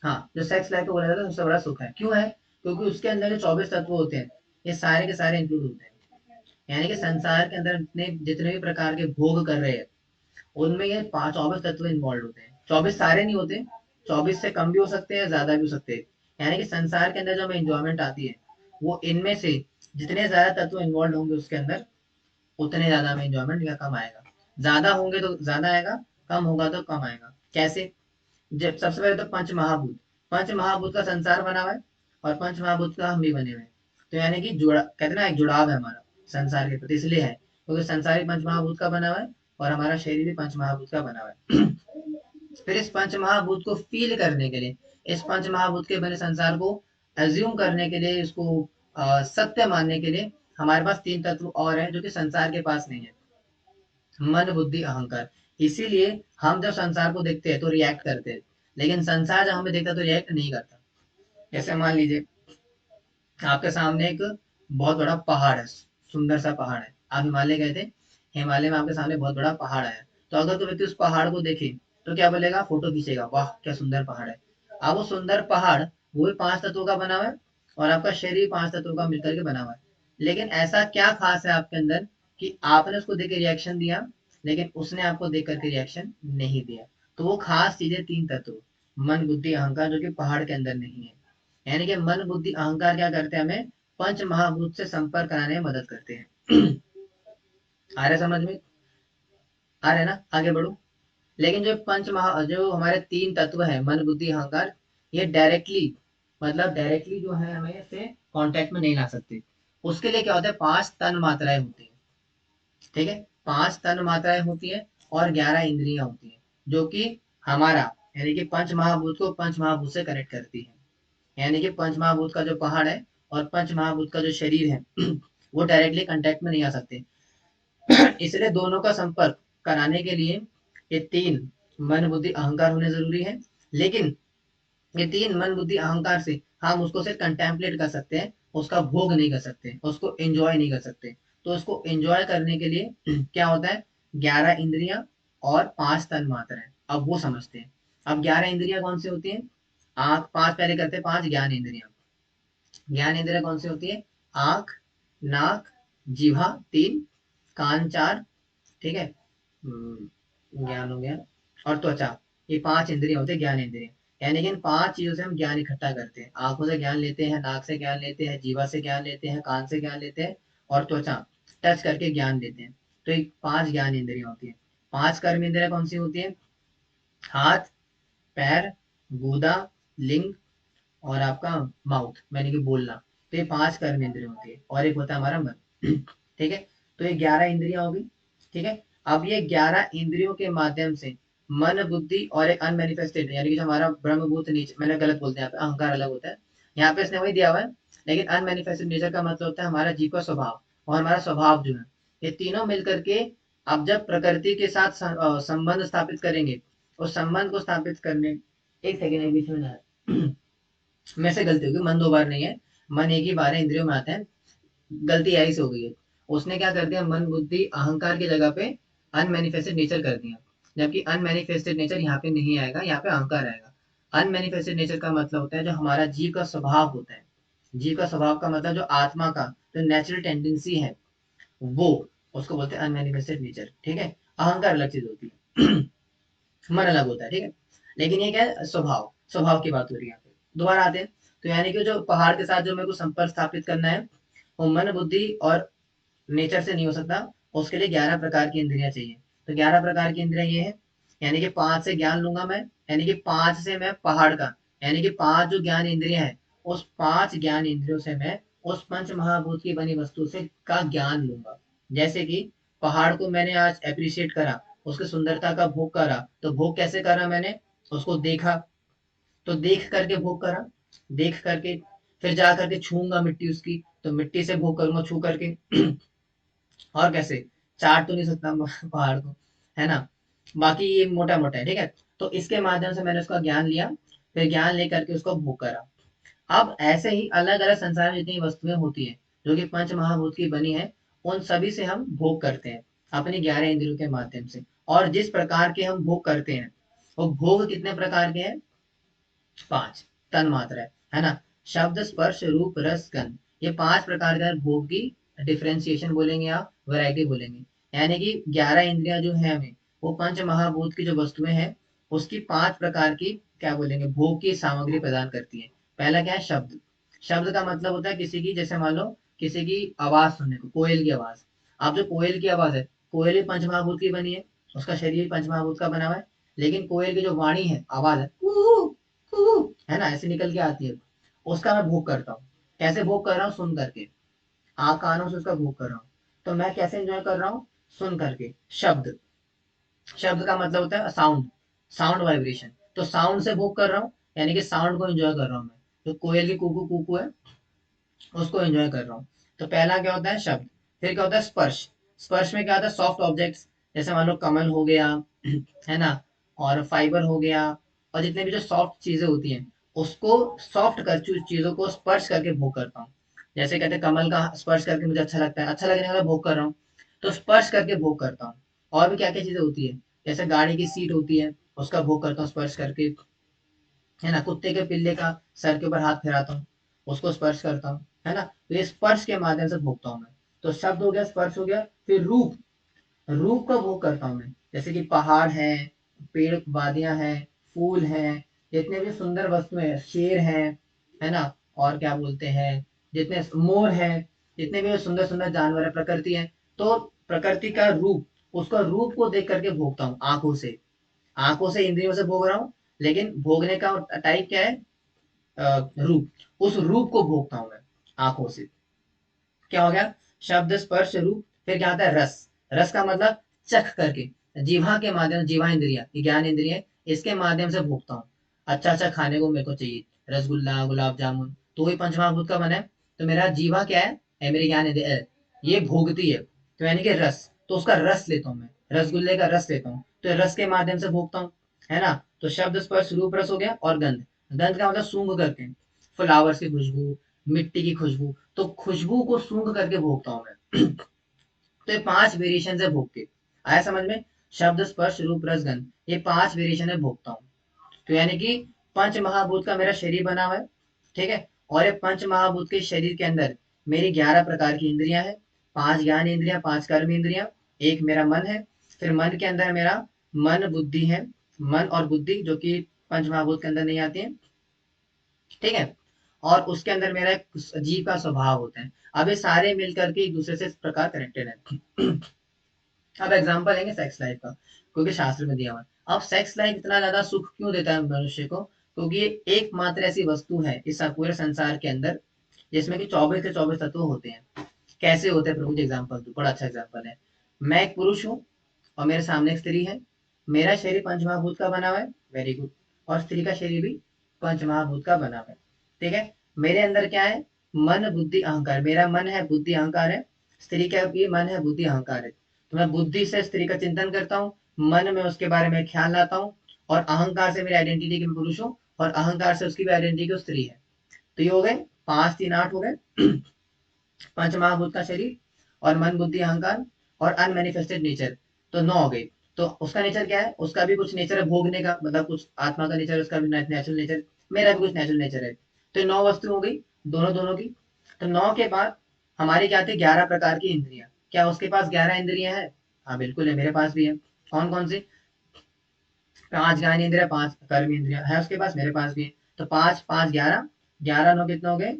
हाँ, जो सेक्स लाइफ को बोला जाता है सबसे बड़ा सुख है, क्यों है, क्योंकि उसके अंदर जो 24 तत्व होते हैं ये सारे के सारे इंक्लूड होते हैं। यानी कि संसार के अंदर जितने भी प्रकार के भोग कर रहे हैं उनमें ये 24 तत्व इन्वॉल्व होते हैं। 24 सारे नहीं होते, 24 से कम भी हो सकते हैं, ज्यादा भी हो सकते हैं। यानी कि संसार के अंदर जो हमें इंजॉयमेंट आती है वो इनमें से जितने ज्यादा तत्व इन्वॉल्व होंगे उसके अंदर उतने ज्यादा हमें इंजॉयमेंट या कम आएगा। ज्यादा होंगे तो ज्यादा आएगा, कम होगा तो कम आएगा। कैसे, जब सबसे पहले तो पंच महाभूत, पंच महाभूत का संसार बना हुआ है और पंच महाभूत का हम भी बने हुए हैं। तो यानी कि जुड़ा, कहते ना एक जुड़ाव है हमारा संसार के प्रति, इसलिए है क्योंकि संसार भी पंच महाभूत का बना हुआ है और हमारा शरीर भी पंच महाभूत का बना हुआ है। फिर इस पंच महाभूत को फील करने के लिए, इस पंच महाभूत के बने संसार को एज्यूम करने के लिए, इसको सत्य मानने के लिए हमारे पास तीन तत्व और हैं जो कि संसार के पास नहीं है, मन बुद्धि अहंकार। इसीलिए हम जब संसार को देखते हैं तो रिएक्ट करते हैं, लेकिन संसार जब हमें देखता है तो रिएक्ट नहीं करता। जैसे मान लीजिए आपके सामने एक बहुत बड़ा पहाड़ है, सुंदर सा पहाड़ है, आप हिमालय गए थे, हिमालय में आपके सामने बहुत बड़ा पहाड़ है, तो अगर कोई व्यक्ति उस पहाड़ को देखे तो क्या बोलेगा, फोटो खींचेगा, वाह क्या सुंदर पहाड़ है। अब वो सुंदर पहाड़ वो भी पांच तत्वों का बना हुआ है और आपका शरीर पांच तत्वों का मिलकर के बना हुआ है। लेकिन ऐसा क्या खास है आपके अंदर कि आपने उसको देख के रिएक्शन दिया लेकिन उसने आपको देख करके रिएक्शन नहीं दिया। तो वो खास चीजें तीन तत्व, मन बुद्धि अहंकार, जो कि पहाड़ के अंदर नहीं है। यानी कि मन बुद्धि अहंकार क्या करते हैं, हमें पंच महाभूत से संपर्क कराने में मदद करते हैं। आ रहा है समझ में, आ रहा है ना, आगे बढ़ो। लेकिन जो जो हमारे तीन तत्व है मन बुद्धि अहंकार, ये डायरेक्टली, मतलब डायरेक्टली जो है हमें इससे कांटेक्ट में नहीं ला सकते। उसके लिए क्या होता है, पांच तन मात्राएं होती है, ठीक है, पांच तन मात्राएं होती है और 11 इंद्रियां होती है जो कि हमारा, यानी कि पंच महाभूत को पंच महाभूत से कनेक्ट करती है। यानी कि पंच महाभूत का जो पहाड़ है और पंच महाभूत का जो शरीर है वो डायरेक्टली कांटेक्ट में नहीं आ सकते। इसलिए दोनों का संपर्क कराने के लिए ये तीन मन बुद्धि अहंकार होने जरूरी है। लेकिन ये तीन मन बुद्धि अहंकार से हम उसको सिर्फ कंटेम्पलेट कर सकते हैं, उसका भोग नहीं कर सकते, उसको एंजॉय नहीं कर सकते। तो उसको एंजॉय करने के लिए क्या होता है, 11 इंद्रियां और पांच तन मात्राएं, अब वो समझते हैं। अब 11 इंद्रियां कौन सी होती हैं, आंख, पांच पहले करते हैं, पांच ज्ञान इंद्रियां। ज्ञान इंद्रियां कौन सी होती है, आंख, नाक, जीवा तीन, कान चार, ठीक है, ज्ञान हो गया, और त्वचा, ये पांच इंद्रिय होते हैं ज्ञान इंद्रिय। यानी कि इन पांच चीजों से हम ज्ञान इकट्ठा करते हैं, आंखों से ज्ञान लेते हैं, नाक से ज्ञान लेते हैं, जीवा से ज्ञान लेते हैं, कान से ज्ञान लेते हैं और त्वचा टच करके ज्ञान लेते हैं। तो ये पांच ज्ञान इंद्रिय होती है। पांच कर्म इंद्रिय कौन सी होती है, हाथ, पैर, गूदा, लिंग और आपका माउथ, मैंने कि बोलना। तो ये पांच कर्म इंद्रिय होती है और एक होता है हमारा मन। ठीक है, तो ये 11 इंद्रियां होगी। ठीक है, अब ये 11 इंद्रियों के माध्यम से मन बुद्धि और एक अनमेनिफेस्टेड, यानी कि जो हमारा ब्रह्मभूत नीचे, मैंने गलत बोलते हैं यहाँ पे, अहंकार अलग होता है, यहाँ पे इसने वही दिया हुआ है। लेकिन अनमेनिफेस्टेड नेचर का मतलब होता है हमारा जीव का स्वभाव और हमारा स्वभाव जो है, ये तीनों मिलकर के अब जब प्रकृति के साथ संबंध स्थापित करेंगे, उस संबंध को स्थापित करने, एक सेकेंड एक बीच में ना मेरे से गलती होगी, मन दो बार नहीं है, मन एक ही बार है, इंद्रियों में आता है, गलती यही से हो गई है। उसने क्या कर दिया, मन बुद्धि अहंकार की जगह पे अनमेनिफेस्टेड नेचर कर दिया, जबकि अनमेनिफेस्टेड नेचर यहाँ पे नहीं आएगा, यहाँ पे अहंकार आएगा। अनमेनिफेस्टेड नेचर का मतलब होता है जो हमारा जीव का स्वभाव होता है, जीव का स्वभाव का मतलब जो आत्मा का जो नेचुरल टेंडेंसी है वो, उसको बोलते हैं अनमेनिफेस्टेड नेचर। ठीक है, अहंकार अलग चीज होती है, मन अलग होता है, ठीक है। लेकिन ये क्या है, स्वभाव, स्वभाव की बात हो रही है यहाँ पे। दोबारा आते हैं, तो यानी कि जो पहाड़ के साथ जो मेरे को संपर्क स्थापित करना है वो मन बुद्धि और नेचर से नहीं हो सकता, उसके लिए 11 प्रकार की इंद्रियां चाहिए। तो 11 प्रकार की इंद्रियां ये है, यानी कि पांच से ज्ञान लूंगा मैं, यानी कि पांच से मैं पहाड़ का, यानी कि पांच जो ज्ञान इंद्रियां है उस पांच ज्ञान इंद्रियों से मैं उस पंच महाभूत की बनी वस्तु से का ज्ञान लूंगा। जैसे कि पहाड़ को मैंने आज अप्रिशिएट करा, उसकी सुंदरता का भोग करा, तो भोग कैसे करा मैंने, उसको देखा, तो देख करके भोग करा, देख करके फिर जा करके छूंगा मिट्टी उसकी, तो मिट्टी से भोग करूंगा छू करके। और कैसे, चाट तो नहीं सकता पहाड़ को, है ना। बाकी ये मोटा मोटा है, ठीक है। तो इसके माध्यम से मैंने उसका ज्ञान लिया, फिर ज्ञान लेकर के उसको भोग करा। अब ऐसे ही अलग अलग संसार में जितनी वस्तुएं होती हैं जो कि पंच महाभूत की बनी है, उन सभी से हम भोग करते हैं अपनी 11 इंद्रियों के माध्यम से। और जिस प्रकार के हम भोग करते हैं, वो भोग कितने प्रकार के हैं? 5 तन मात्रा है ना। शब्द स्पर्श रूप रस गंध, ये 5 प्रकार के भोग की डिफ्रेंसिएशन बोलेंगे, आप वैरायटी बोलेंगे। यानी कि 11 इंद्रियां जो है हमें, वो पंच महाभूत की जो वस्तुएं हैं उसकी 5 प्रकार की क्या बोलेंगे, भोग की सामग्री प्रदान करती है। पहला क्या है? शब्द। शब्द का मतलब होता है किसी की, जैसे मान लो किसी की आवाज सुनने को, कोयल की आवाज। आप जो कोयल की आवाज है, कोयल भी पंच महाभूत की बनी है, उसका शरीर पंच महाभूत का बना हुआ है। लेकिन कोयल की जो वाणी है, आवाज है, है ना, ऐसे निकल के आती है, उसका मैं भोग करता हूँ। कैसे भोग कर रहा हूँ? सुन करके, आ कानों से उसका भोग कर रहा हूँ। तो मैं कैसे एंजॉय कर रहा हूँ? सुन करके। शब्द, शब्द का मतलब होता है साउंड, साउंड वाइब्रेशन। तो साउंड से भोग कर रहा हूँ, यानी कि साउंड को एंजॉय कर रहा हूँ मैं। तो कोयल की कुकू कुकू है, उसको एंजॉय कर रहा हूँ। तो पहला क्या होता है? शब्द। फिर क्या होता है? स्पर्श। स्पर्श में क्या होता है? सॉफ्ट ऑब्जेक्ट्स, जैसे मान लो कमल हो गया, है ना, और फाइबर हो गया, और जितने भी जो सॉफ्ट चीजें होती हैं, उसको सॉफ्ट कर चीजों को स्पर्श करके भोग करता हूँ। जैसे कहते हैं कमल का स्पर्श करके मुझे अच्छा लगता है, अच्छा लगने वाला भोग कर रहा हूँ। तो स्पर्श करके भोग करता हूँ। और भी क्या क्या चीजें होती है, जैसे गाड़ी की सीट होती है, उसका भोग करता हूँ स्पर्श करके, है ना। कुत्ते के पिल्ले का सर के ऊपर हाथ फिराता हूँ, उसको स्पर्श करता हूँ, है ना। तो ये स्पर्श के माध्यम से भोगता हूँ मैं। तो शब्द हो गया, स्पर्श हो गया, फिर रूप। रूप का भोग करता हूँ मैं, जैसे कि पहाड़ है, पेड़ वादियां हैं, फूल हैं, जितने भी सुंदर वस्तुएं हैं, शेर है ना, और क्या बोलते हैं, जितने मोर है, जितने भी सुंदर सुंदर जानवर है, प्रकृति है। तो प्रकृति का रूप, उसका रूप को देख करके भोगता हूँ आंखों से। आंखों से, इंद्रियों से भोग रहा हूँ, लेकिन भोगने का टाइप क्या है? रूप। उस रूप को भोगता हूं मैं आंखों से। क्या हो गया? शब्द स्पर्श रूप। फिर क्या आता है? रस। रस का मतलब चख करके, जीवा के माध्यम, जीवा इंद्रिया, ये ज्ञान इंद्रिय है, इसके माध्यम से भोगता हूँ। अच्छा अच्छा खाने को मेरे को चाहिए, रसगुल्ला, गुलाब जामुन, तो वही पंचमहाभूत का बना है। तो मेरा जीवा क्या है मेरी ज्ञान इंद्रिय, ये भोगती है, तो यानी कि रस। तो उसका रस लेता हूँ मैं, रसगुल्ले का रस लेता हूँ, तो रस के माध्यम से भोगता हूँ, है ना। तो शब्द स्पर्श रूप रस हो गया, और गंध। गंध का मतलब सूंघ करके, फ्लावर्स की खुशबू, मिट्टी की खुशबू, तो खुशबू को सूंघ करके भोगता हूँ मैं। तो ये 5 वेरिएशन है भोग के। आया समझ में? शब्द स्पर्श रूप रस गंध, ये 5 वेरिएशन है भोगता हूँ। तो यानी कि पंच महाभूत का मेरा शरीर बना हुआ है, ठीक है। और ये पंच महाभूत के शरीर के अंदर मेरी 11 प्रकार की इंद्रियां हैं, 5 ज्ञान इंद्रियां, 5 कर्म इंद्रियां, एक मेरा मन है। फिर मन के अंदर मेरा मन बुद्धि है, मन और बुद्धि जो कि पंच महाभूत के अंदर नहीं आती है, ठीक है। और उसके अंदर मेरा एक जीव का स्वभाव होता है। अब ये सारे मिलकर के एक दूसरे से इस प्रकार कनेक्टेड है। अब एग्जांपल लेंगे सेक्स लाइफ का, क्योंकि शास्त्र में दिया हुआ है। अब सेक्स लाइफ इतना ज्यादा सुख क्यों देता है मनुष्य को? क्योंकि ये एकमात्र ऐसी वस्तु है इस पूरे संसार के अंदर जिसमें कि 24 के 24 तत्व होते हैं। कैसे होते हैं प्रभु जी? एग्जाम्पल दो, बड़ा अच्छा एग्जाम्पल है। मैं एक पुरुष हूँ, और मेरे सामने एक स्त्री है। मेरा शरीर पंचमहाभूत का बना हुआ है, वेरी गुड। और स्त्री का शरीर भी पंचमहाभूत का बना हुआ है, ठीक है। मेरे अंदर क्या है? मन बुद्धि अहंकार। मेरा मन है, बुद्धि अहंकार है। स्त्री का भी मन है, बुद्धि अहंकार है। तो मैं बुद्धि से स्त्री का चिंतन करता हूँ, मन में उसके बारे में ख्याल लाता हूँ, और अहंकार से मेरी आइडेंटिटी की मैं पुरुष हूँ, और अहंकार से उसकी भी आइडेंटिटी की स्त्री है। तो ये हो गए 5 3 8 हो गए। पंच महाभूत का शरीर, और मन बुद्धि अहंकार, और अनमेनिफेस्टेड नेचर, तो 9 हो गए। तो उसका नेचर क्या है? उसका भी कुछ नेचर है भोगने का, मतलब कुछ आत्मा का नेचर, उसका भी नेचुरल नेचर, मेरा भी कुछ नेचुरल नेचर है। तो ये 9 वस्तु हो गई, दोनों दोनों की। तो 9 के बाद हमारी क्या थी? 11 प्रकार की इंद्रियां। क्या उसके पास 11 इंद्रियां हैं? हाँ बिल्कुल है, मेरे पास भी है। कौन कौन सी? 5 ज्ञान इंद्रिया, 5 कर्म इंद्रिया है उसके पास, मेरे पास भी है। तो 5 5 11, 11 9 कितने हो गए?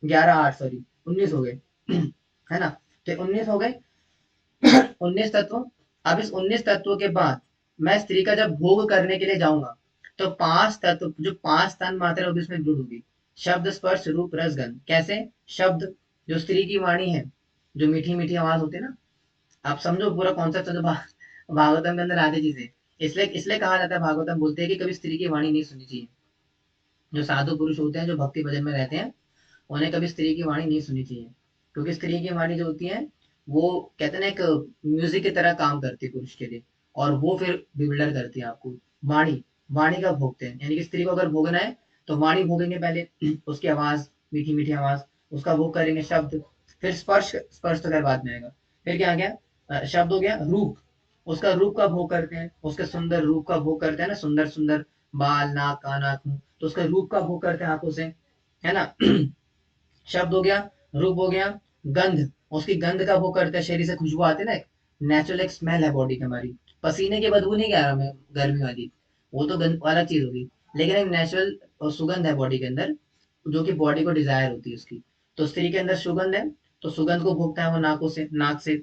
11 8 सॉरी 19 हो गए। है ना। तो 19 हो गए, 19 तत्व। अब इस 19 तत्वों के बाद मैं स्त्री का जब भोग करने के लिए जाऊंगा, तो 5 तत्व, जो 5 तन मात्रा होगी उसमें जुड़ होगी। शब्द स्पर्श रूप रस गंध। कैसे? शब्द, जो स्त्री की वाणी है, जो मीठी मीठी आवाज होती है ना, आप समझो पूरा कॉन्सेप्ट समझो, भागवतम के अंदर आधी चीजें। इसलिए इसलिए कहा जाता है, भागवतम बोलते हैं कि कभी स्त्री की वाणी नहीं सुननी चाहिए। जो साधु पुरुष होते हैं, जो भक्ति भजन में रहते हैं, उन्हें कभी स्त्री की वाणी नहीं सुननी चाहिए। क्योंकि स्त्री की वाणी जो होती है, वो कहते हैं ना, एक म्यूजिक की तरह काम करती है पुरुष के लिए। और वो फिर बिल्डर करती है आपको। वाणी, वाणी का भोगते हैं, यानी कि स्त्री को अगर भोगना है तो वाणी भोगेंगे पहले, उसकी आवाज, मीठी मीठी आवाज, उसका भोग करेंगे, शब्द। फिर स्पर्श, स्पर्श तो खैर बाद में आएगा। फिर क्या आ गया, शब्द हो गया। रूप, उसका रूप का भोग करते हैं, उसके सुंदर रूप का भोग करते हैं ना, सुंदर सुंदर बाल, नाक, कान, आँख, मुंह, तो उसका रूप का भोग करते हैं आंखों से, है ना। शब्द हो गया, रूप हो गया। गंध, उसकी गंध का भोग करते हैं, शरीर से खुशबू आती है ना, एक नेचुरल एक स्मेल है बॉडी की हमारी, पसीने की बदबू नहीं कह रहा मैं, गर्मी वाली, वो तो गंध अलग चीज होगी, लेकिन एक नेचुरल सुगंध है बॉडी के अंदर, जो कि बॉडी को डिजायर होती है उसकी। तो स्त्री के अंदर सुगंध है, तो सुगंध को भोगता है वो नाकों से, नाक से।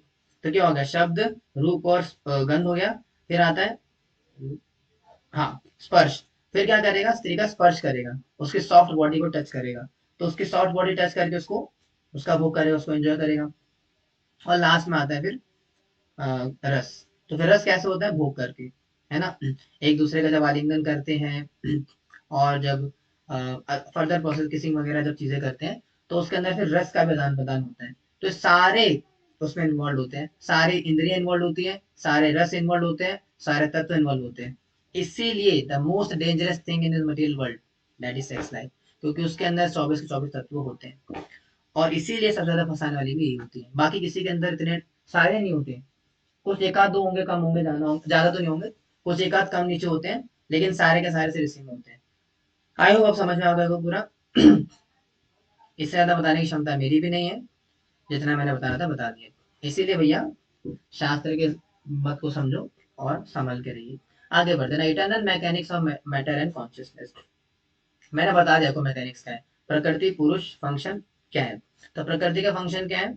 तो क्या हो गया, शब्द, रूप और गंध हो गया। फिर आता है, हाँ, स्पर्श। फिर क्या करेगा, स्त्री का स्पर्श करेगा, उसकी सॉफ्ट बॉडी को टच करेगा, तो उसकी सॉफ्ट बॉडी टच करके उसको, उसका भोग करेगा, उसको एंजॉय करेगा। और लास्ट में आता है फिर रस। तो फिर रस कैसे होता है, भोग करके, है ना। एक दूसरे का जब आलिंगन करते हैं और जब फर्दर प्रोसेस किसिंग वगैरह जब चीजें करते हैं, तो उसके अंदर फिर रस का भी आदान प्रदान होता है। तो ये सारे उसमें इन्वॉल्व होते हैं, सारी इंद्रियां इन्वॉल्व होती हैं, सारे रस इन्वॉल्व होते हैं, सारे तत्व इन्वॉल्व होते हैं। इसीलिए the most dangerous thing in this material world, that is sex life, क्योंकि उसके अंदर 24 के 24 तत्व होते हैं। और इसीलिए सबसे ज्यादा फंसाने वाली भी यही होती है, बाकी किसी के अंदर इतने सारे नहीं होते, कुछ एक आध दो होंगे, कम होंगे, ज्यादा तो नहीं होंगे, कुछ एक आध कम नीचे होते हैं, लेकिन सारे के सारे से रिसीव होते हैं। आई होप अब समझ में आ गया होगा पूरा। इससे ज्यादा बताने की क्षमता मेरी भी नहीं है, जितना मैंने बताया था बता दिया। इसीलिए भैया शास्त्र के मत को समझो और संभल के रहिए। आगे बढ़ते ना, eternal mechanics of matter and consciousness. मैंने बता दिया आपको मैकेनिक्स क्या है, प्रकृति, पुरुष, फंक्शन क्या है। तो प्रकृति का फंक्शन क्या है,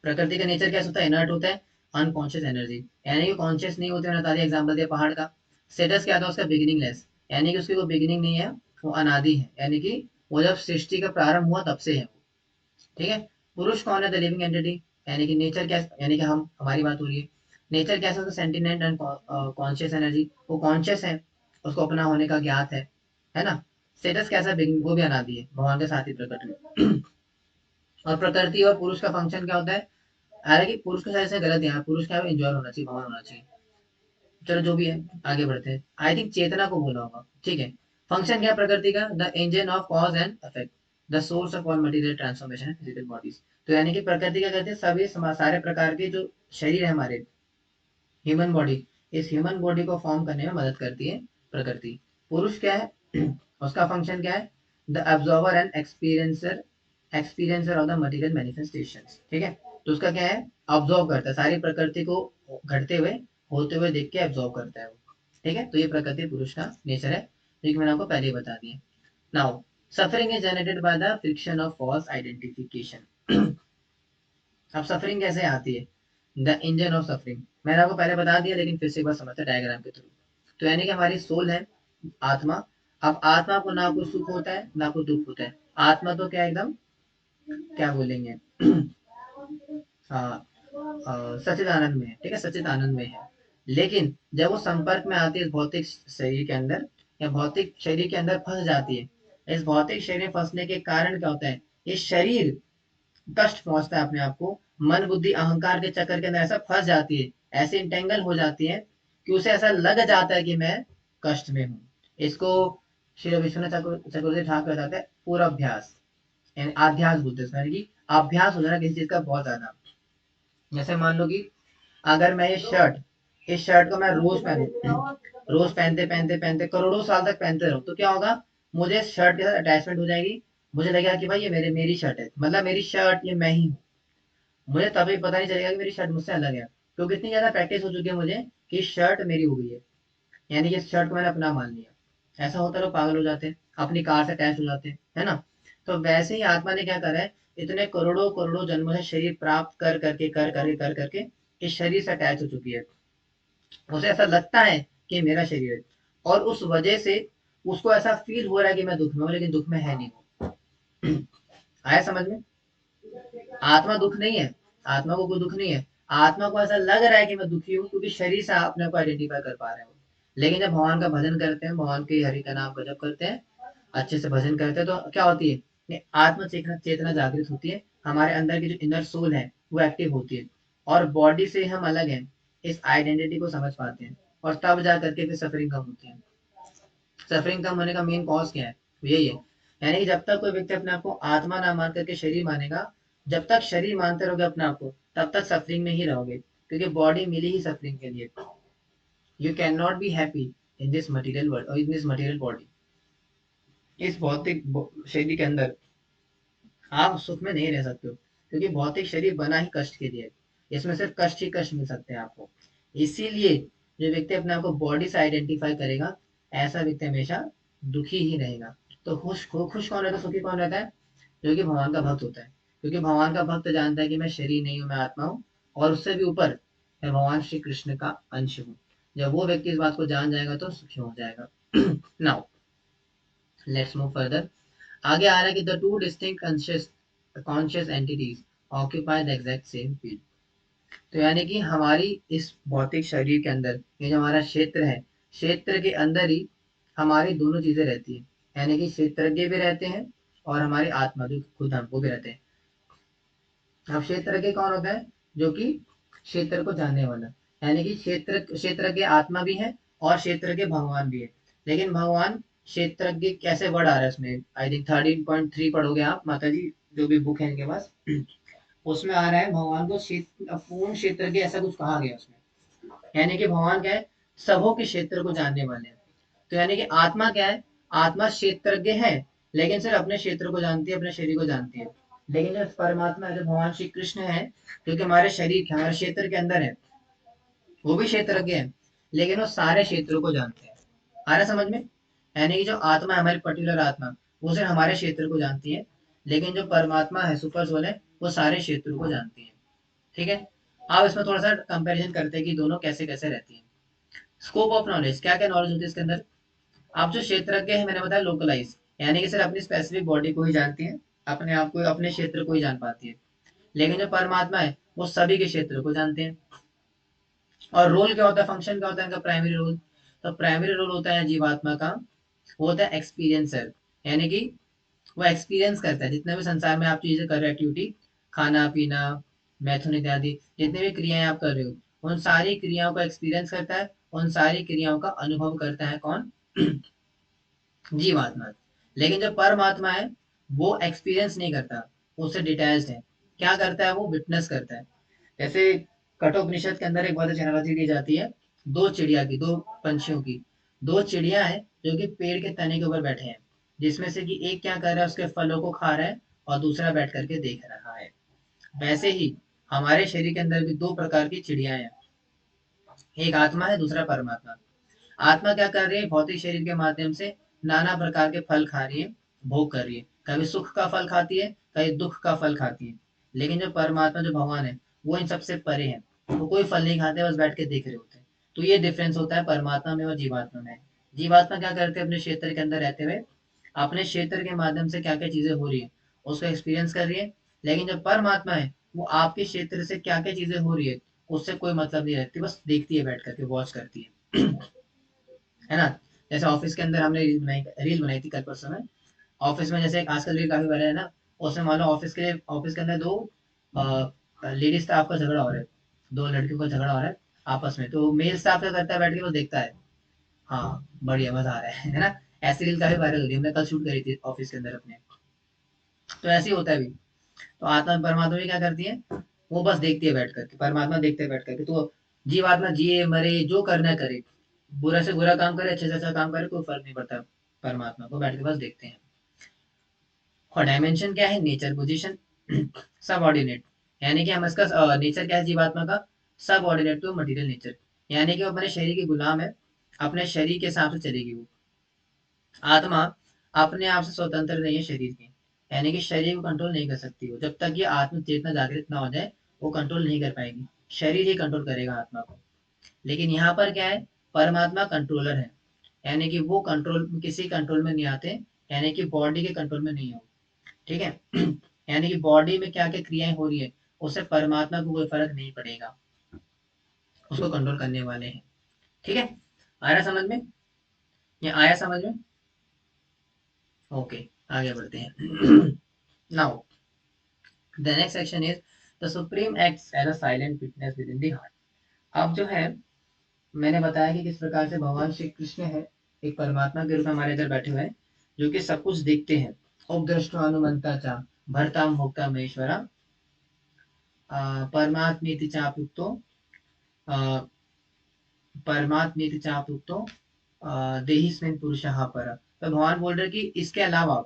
प्रकृति का नेचर कैसा होता है, इनर्ट होता है, अनकॉन्शियस एनर्जी, यानी कि कॉन्शियस नहीं होते, मैंने बता दिया, एग्जाम्पल दिया पहाड़ का। स्टेटस क्या था उसका, बिगिनिंगलेस, यानी कि उसकी कोई बिगिनिंग नहीं है, वो अनादि है, यानी कि वो जब सृष्टि का प्रारंभ हुआ तब से है वो। ठीक है। पुरुष कौन है, द लिविंग एंटिटी, यानी कि नेचर क्या, यानी कि हम, हमारी बात हो रही है, नेचर कैसा होता है, सेंटिनेंट एंड कॉन्शियस एनर्जी, वो कॉन्शियस है, उसको अपना होने का ज्ञात है ना। स्टेटस कैसा, वो भी अनादि है, भगवान के साथ ही प्रकट में। और प्रकृति और पुरुष का फंक्शन क्या होता है, हालांकि पुरुष के साथ से गलत है, यहाँ पुरुष क्या है, एंजॉय होना चाहिए, भगवान होना चाहिए। चलो जो भी है, आगे बढ़ते हैं। आई थिंक चेतना को बोला होगा, ठीक है। फंक्शन क्या है प्रकृति का, the engine of cause and effect, the source of all material transformation physical bodies. तो यानी कि प्रकृति क्या करती है, सभी सारे प्रकार के जो शरीर है हमारे, ह्यूमन बॉडी, इस ह्यूमन बॉडी को फॉर्म करने में मदद करती है प्रकृति। पुरुष क्या है, उसका फंक्शन क्या है, the observer and experiencer, experiencer of the material manifestations. ठीक है। तो उसका क्या है, ऑब्जर्व करता है, सारी प्रकृति को घटते हुए, होते हुए देख के ऑब्जर्व करता है वो। ठीक है। तो ये प्रकृति पुरुष का नेचर है, जो कि मैंने आपको पहले ही बता दिया। Now, suffering is generated by the friction of false identification. अब सफरिंग कैसे आती है, द इंजन ऑफ सफरिंग, मैंने आपको पहले बता दिया, लेकिन फिर से एक बार समझते हैं डायग्राम के थ्रू। तो यानी कि हमारी सोल है, आत्मा। अब आत्मा को ना कोई सुख होता है ना कोई दुख होता है, आत्मा तो क्या एकदम, क्या बोलेंगे, सचिद आनंद में है, ठीक है, सचिद आनंद में है। लेकिन जब वो संपर्क में आती है इस भौतिक शरीर के अंदर, या भौतिक शरीर के अंदर फंस जाती है, इस भौतिक शरीर में फंसने के कारण क्या होता है, ये शरीर कष्ट पहुंचता है अपने आप को, मन बुद्धि अहंकार के चक्कर के अंदर ऐसा फंस जाती है, ऐसे इंटेंगल हो जाती है, कि उसे ऐसा लग जाता है कि मैं कष्ट में हूँ। इसको श्री विश्वनाथ चक्रवर्ती ठाकुर बताते हैं पूर्वाभ्यास, यानी आध्यास बोलते हैं, यानी कि अभ्यास हो जाना किसी चीज का बहुत ज्यादा। जैसे मान लो कि अगर मैं ये शर्ट, इस शर्ट को मैं रोज पहनू, रोज पहनते पहनते पहनते करोड़ों साल तक पहनते रहूं, तो क्या होगा, मुझे इस शर्ट के साथ अटैचमेंट हो जाएगी, मुझे लगेगा कि भाई ये मेरी शर्ट है, मतलब मेरी शर्ट, ये मैं ही हूँ। मुझे तभी पता नहीं चलेगा कि मेरी शर्ट मुझसे अलग है, क्योंकि इतनी ज्यादा प्रैक्टिस हो चुकी है मुझे कि शर्ट मेरी हो गई है, यानी कि इस शर्ट को मैंने अपना मान लिया। ऐसा होता है, लोग पागल हो जाते हैं, अपनी कार से अटैच हो जाते हैं, है ना। तो वैसे ही आत्मा ने क्या करा है, इतने करोड़ों करोड़ों जन्मों से शरीर प्राप्त कर करके इस शरीर से अटैच हो चुकी है, उसे ऐसा लगता है कि मेरा शरीर है, और उस वजह से उसको ऐसा फील हो रहा है कि मैं दुख में हूँ, लेकिन दुख में है नहीं वो। आया समझ में, आत्मा दुख नहीं है, आत्मा को कोई दुख नहीं है, आत्मा को ऐसा लग रहा है कि मैं दुखी हूँ, क्योंकि शरीर से अपने को आइडेंटिफाई कर पा रहे हैं वो। लेकिन जब भगवान का भजन करते हैं, भगवान के हरि का नाम का जप करते हैं, अच्छे से भजन करते हैं, तो क्या होती है, ये आत्म चेतना चेतना जागृत होती है, हमारे अंदर की जो इनर सोल है वो एक्टिव होती है, और बॉडी से हम अलग हैं, इस आइडेंटिटी को समझ पाते हैं, और तब जा करके फिर सफरिंग कम होती है। सफरिंग कम होने का मेन कॉज क्या है? तो यही है, यानी कि जब तक कोई व्यक्ति अपने आप को आत्मा ना मान करके शरीर मानेगा, जब तक शरीर मानते रहोगे अपने आप को, तब तक सफरिंग में ही रहोगे, क्योंकि बॉडी मिली ही सफरिंग के लिए। You can not be happy in this material world और इन दिस मटेरियल बॉडी। इस भौतिक शरीर के अंदर आप सुख में नहीं रह सकते हो, क्योंकि भौतिक शरीर बना ही कष्ट के लिए, इसमें सिर्फ कष्ट ही कष्ट मिल सकते हैं आपको। इसीलिए जो व्यक्ति अपने आप को बॉडी से आइडेंटिफाई करेगा, ऐसा व्यक्ति हमेशा दुखी ही रहेगा। तो खुश खुश कौन रहता है, सुखी कौन रहता है? जो कि भगवान का भक्त होता है, क्योंकि भगवान का भक्त जानता है कि मैं शरीर नहीं हूँ, मैं आत्मा हूँ, और उससे भी ऊपर मैं भगवान श्री कृष्ण का अंश हूँ। जब वो व्यक्ति इस बात को जान जाएगा तो सुखी हो जाएगा। Now let's move further. आगे आ रहा है कि the two distinct conscious entities occupy the exact same field. तो यानी कि हमारी इस भौतिक शरीर के अंदर ये जो हमारा क्षेत्र है, क्षेत्र के अंदर ही हमारी दोनों चीजें रहती है, यानी कि क्षेत्रज्ञ भी रहते हैं और हमारी आत्मा जो खुद हम वो भी रहते हैं। अब क्षेत्रज्ञ कौन होता है? जो कि क्षेत्र को जानने वाला, यानी कि क्षेत्रज्ञ आत्मा भी है और क्षेत्रज्ञ भगवान भी है। लेकिन भगवान क्षेत्रज्ञ कैसे वर्ड आ रहा है इसमें? आई थिंक 13.3 पढ़ोगे आप माता जी, जो भी बुक है इनके पास, उसमें आ रहा है भगवान को क्षेत्र पूर्ण क्षेत्रज्ञ ऐसा कुछ कहा गया उसमें। यानी कि भगवान क्या है? सबों के क्षेत्र को जानने वाले हैं। तो यानी कि आत्मा क्या है? आत्मा क्षेत्रज्ञ है, लेकिन सिर्फ अपने क्षेत्र को जानती है, अपने शरीर को जानती है। लेकिन जो परमात्मा है, जो भगवान श्री कृष्ण है, जो कि हमारे शरीर के हमारे क्षेत्र के अंदर है, वो भी क्षेत्रज्ञ है, लेकिन वो सारे क्षेत्रों को जानते हैं। आ रहा समझ में? यानी कि जो आत्मा है, हमारी पर्टिकुलर आत्मा, वो सिर्फ हमारे क्षेत्र को जानती है, लेकिन जो परमात्मा है, सुपर सोल है, वो सारे क्षेत्रों को जानती है। ठीक है, आप इसमें थोड़ा सा कंपैरिजन करते हैं कि दोनों कैसे कैसे रहती है। स्कोप ऑफ नॉलेज, क्या क्या नॉलेज होती है इसके अंदर? आप जो क्षेत्रज्ञ है, मैंने बताया लोकलाइज, यानी कि सिर्फ अपनी स्पेसिफिक बॉडी को ही जानती है, अपने आप को अपने क्षेत्र को ही जान पाती है। लेकिन जो परमात्मा है, वो सभी के क्षेत्र को जानते हैं। और रोल क्या होता है, फंक्शन क्या होता है इनका? Primary role. तो प्राइमरी रोल होता है जीवात्मा का, वो होता है एक्सपीरियंसर, यानी कि वो एक्सपीरियंस करता है जितने भी संसार में आप चीजें कर रहे हो, एक्टिविटी, खाना पीना, मैथुन इत्यादि, जितनी भी क्रियाएं आप कर रहे हो, उन सारी क्रियाओं का एक्सपीरियंस करता है, उन सारी क्रियाओं का अनुभव करता है कौन? जीवात्मा। लेकिन जो परमात्मा है, वो एक्सपीरियंस नहीं करता, उससे डिटैच्ड है। क्या करता है? वो विटनेस करता है। जैसे कठोपनिषद के अंदर एक बहुत अच्छी एनालॉजी दी जाती है, दो चिड़िया की, दो पंछियों की। दो चिड़िया है जो कि पेड़ के तने के ऊपर बैठे हैं, जिसमें से कि एक क्या कर रहा है, उसके फलों को खा रहा है, और दूसरा बैठ करके देख रहा है। वैसे ही हमारे शरीर के अंदर भी दो प्रकार की चिड़िया हैं, एक आत्मा है, दूसरा परमात्मा। आत्मा क्या कर रही है? भौतिक शरीर के माध्यम से नाना प्रकार के फल खा रही है, भोग कर रही है, कभी सुख का फल खाती है, कभी दुख का फल खाती है। लेकिन जो परमात्मा, जो भगवान है, वो इन सबसे परे है, वो कोई फल नहीं खाते, बस बैठ के देख रहे होते हैं। तो ये डिफरेंस होता है परमात्मा में और जीवात्मा में। जीवात्मा क्या करते हैं? अपने क्षेत्र के अंदर रहते हुए अपने क्षेत्र के माध्यम से क्या क्या चीजें हो रही है उसको एक्सपीरियंस कर रही है। लेकिन जो परमात्मा है, वो आपके क्षेत्र से क्या क्या चीजें हो रही है उससे कोई मतलब नहीं रखती, बस देखती है, बैठ करके वॉच करती है। है ना? जैसे ऑफिस के अंदर हमने रील बनाई थी कल परसों में। ऑफिस में जैसे आजकल रील काफी वायरल है ना, उसमें मान लो ऑफिस के अंदर दो लेडी स्टाफ का झगड़ा हो रहा है, दो लड़कियों का झगड़ा हो रहा है आपस में। तो मेल स्टाफ क्या करता है? बैठ के वो देखता है, हाँ बढ़िया मजा आ रहा है ना? ऐसी रील काफी वायरल हो रही है, हमने कल शूट करी थी ऑफिस के अंदर अपने। तो ऐसे ही होता है भी। तो आत्मा परमात्मा भी क्या करती है? वो बस देखती है बैठ करके, परमात्मा देखते हैं बैठ करके। तो जीवात्मा जिए मरे जो करना है करे, बुरा से बुरा काम करे, अच्छे से अच्छा काम करे, कोई फर्क नहीं पड़ता, परमात्मा को बैठ के बस देखते हैं। और डायमेंशन क्या है? नेचर, पोजीशन, सब ऑर्डिनेट, यानी कि हम इसका नेचर क्या है जीवात्मा का? सब ऑर्डिनेट टू मटीरियल नेचर, यानी कि वो अपने शरीर की गुलाम है, अपने शरीर के हिसाब से चलेगी वो। आत्मा अपने आप से स्वतंत्र नहीं है शरीर की, यानी कि शरीर को कंट्रोल नहीं कर सकती वो, जब तक ये आत्म चेतना जागृत ना हो जाए, वो कंट्रोल नहीं कर पाएगी, शरीर ही कंट्रोल करेगा आत्मा को। लेकिन यहाँ पर क्या है? परमात्मा कंट्रोलर है, यानी कि वो कंट्रोल किसी कंट्रोल में नहीं आते, यानी कि बॉडी के कंट्रोल में नहीं हो। ठीक है? यानी कि बॉडी में क्या क्या क्रियाएं हो रही है, उससे परमात्मा को कोई फर्क नहीं पड़ेगा, उसको कंट्रोल करने वाले हैं। ठीक है? आ रहा समझ में? ये आया समझ में? ओके, आगे बढ़ते हैं। Now the next section is the supreme acts as a silent witness within the heart. अब जो है मैंने बताया कि किस प्रकार से भगवान श्री कृष्ण है एक परमात्मा के रूप में हमारे इधर बैठे हुए हैं, जो कि सब कुछ देखते हैं। उपदृष्टो अनुमंता चा भरता भोक्ता महेश्वरा परमात्मेति चाप्युक्तो परमात्मेति चाप्युक्तो देहिस्मिन् पुरुषः पर। तो भगवान बोल रहे कि इसके अलावा,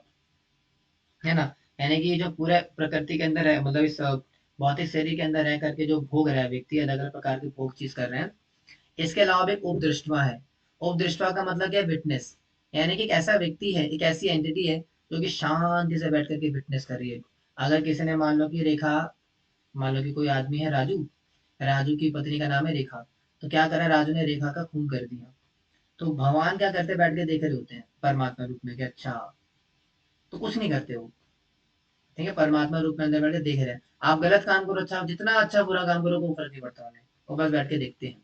है ना, यानी कि ये जो पूरे प्रकृति के अंदर है, मतलब इस भौतिक शरीर के अंदर रह करके जो भोग रहा है व्यक्ति, अलग अलग प्रकार के भोग चीज कर रहे हैं, इसके अलावा भी एक उपदृष्टवा है। उपदृष्टवा का मतलब क्या है? विटनेस। यानी कि एक ऐसा व्यक्ति है, एक ऐसी एंटिटी है जो कि शांति से बैठ करके विटनेस कर रही है। अगर किसी ने मान लो कि रेखा, मान लो कि कोई आदमी है राजू, राजू की पत्नी का नाम है रेखा, तो क्या करा, राजू ने रेखा का खून कर दिया। तो भगवान क्या करते, बैठ के देख रहे होते हैं परमात्मा रूप में कि अच्छा, तो कुछ नहीं करते वो, ठीक है, परमात्मा रूप में अंदर बैठ के देख रहे हैं। आप गलत काम करो, अच्छा जितना अच्छा बुरा काम करो, कोई फर्क नहीं पड़ता उन्हें, वो बस बैठ के देखते हैं।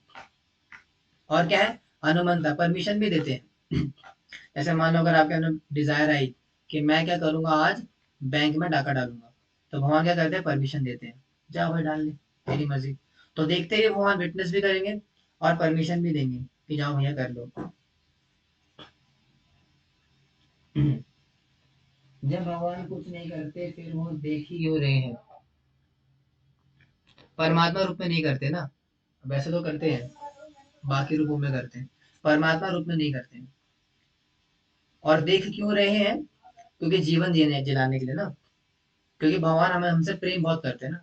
और क्या है, अनुमंता, परमिशन भी देते हैं। जैसे मान लो अगर आपके अंदर डिजायर आई कि मैं क्या करूंगा आज, बैंक में डाका डालूंगा, तो भगवान क्या करते हैं, परमिशन देते हैं, जाओ भाई डाल ले, तेरी मर्जी। तो देखते ही भगवान विटनेस भी करेंगे और परमिशन भी देंगे कि जाओ भैया कर लो। जब भगवान कुछ नहीं करते फिर वो देख ही क्यों रहे हैं? परमात्मा रूप में नहीं करते ना, वैसे तो करते हैं, बाकी रूपों में करते हैं, परमात्मा रूप में नहीं करते हैं। और देख क्यों रहे हैं? क्योंकि जीवन जीने जिलाने के लिए ना, क्योंकि भगवान हमें हमसे प्रेम बहुत करते हैं ना,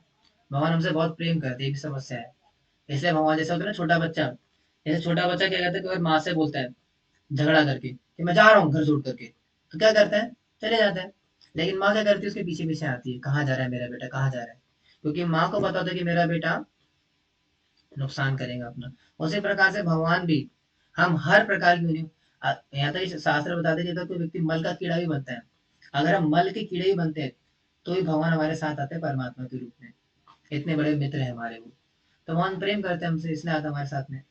भगवान हमसे बहुत प्रेम करते हैं, ये भी समस्या है। इसलिए भगवान, जैसे होता है ना छोटा बच्चा, जैसे छोटा बच्चा क्या करता है कि अगर माँ से बोलता है झगड़ा करके कि मैं जा रहा हूँ घर छोड़ करके, तो क्या करता है, चले जाता है। लेकिन माँ क्या करती है, उसके पीछे पीछे आती है, कहाँ जा रहा है मेरा बेटा, कहाँ जा रहा है, क्योंकि माँ को पता होता है कि मेरा बेटा नुकसान करेगा अपना। उसी प्रकार से भगवान भी, हम हर प्रकार की यहाँ तक शास्त्र बताते हैं कि अगर कोई व्यक्ति मल का कीड़ा भी बनता है, अगर हम मल के कीड़े भी बनते हैं, तो भी भगवान हमारे साथ आते हैं परमात्मा के रूप में। इतने बड़े मित्र हैं हमारे वो, तो भगवान प्रेम करते हैं हमसे, इसलिए आता हमारे साथ में।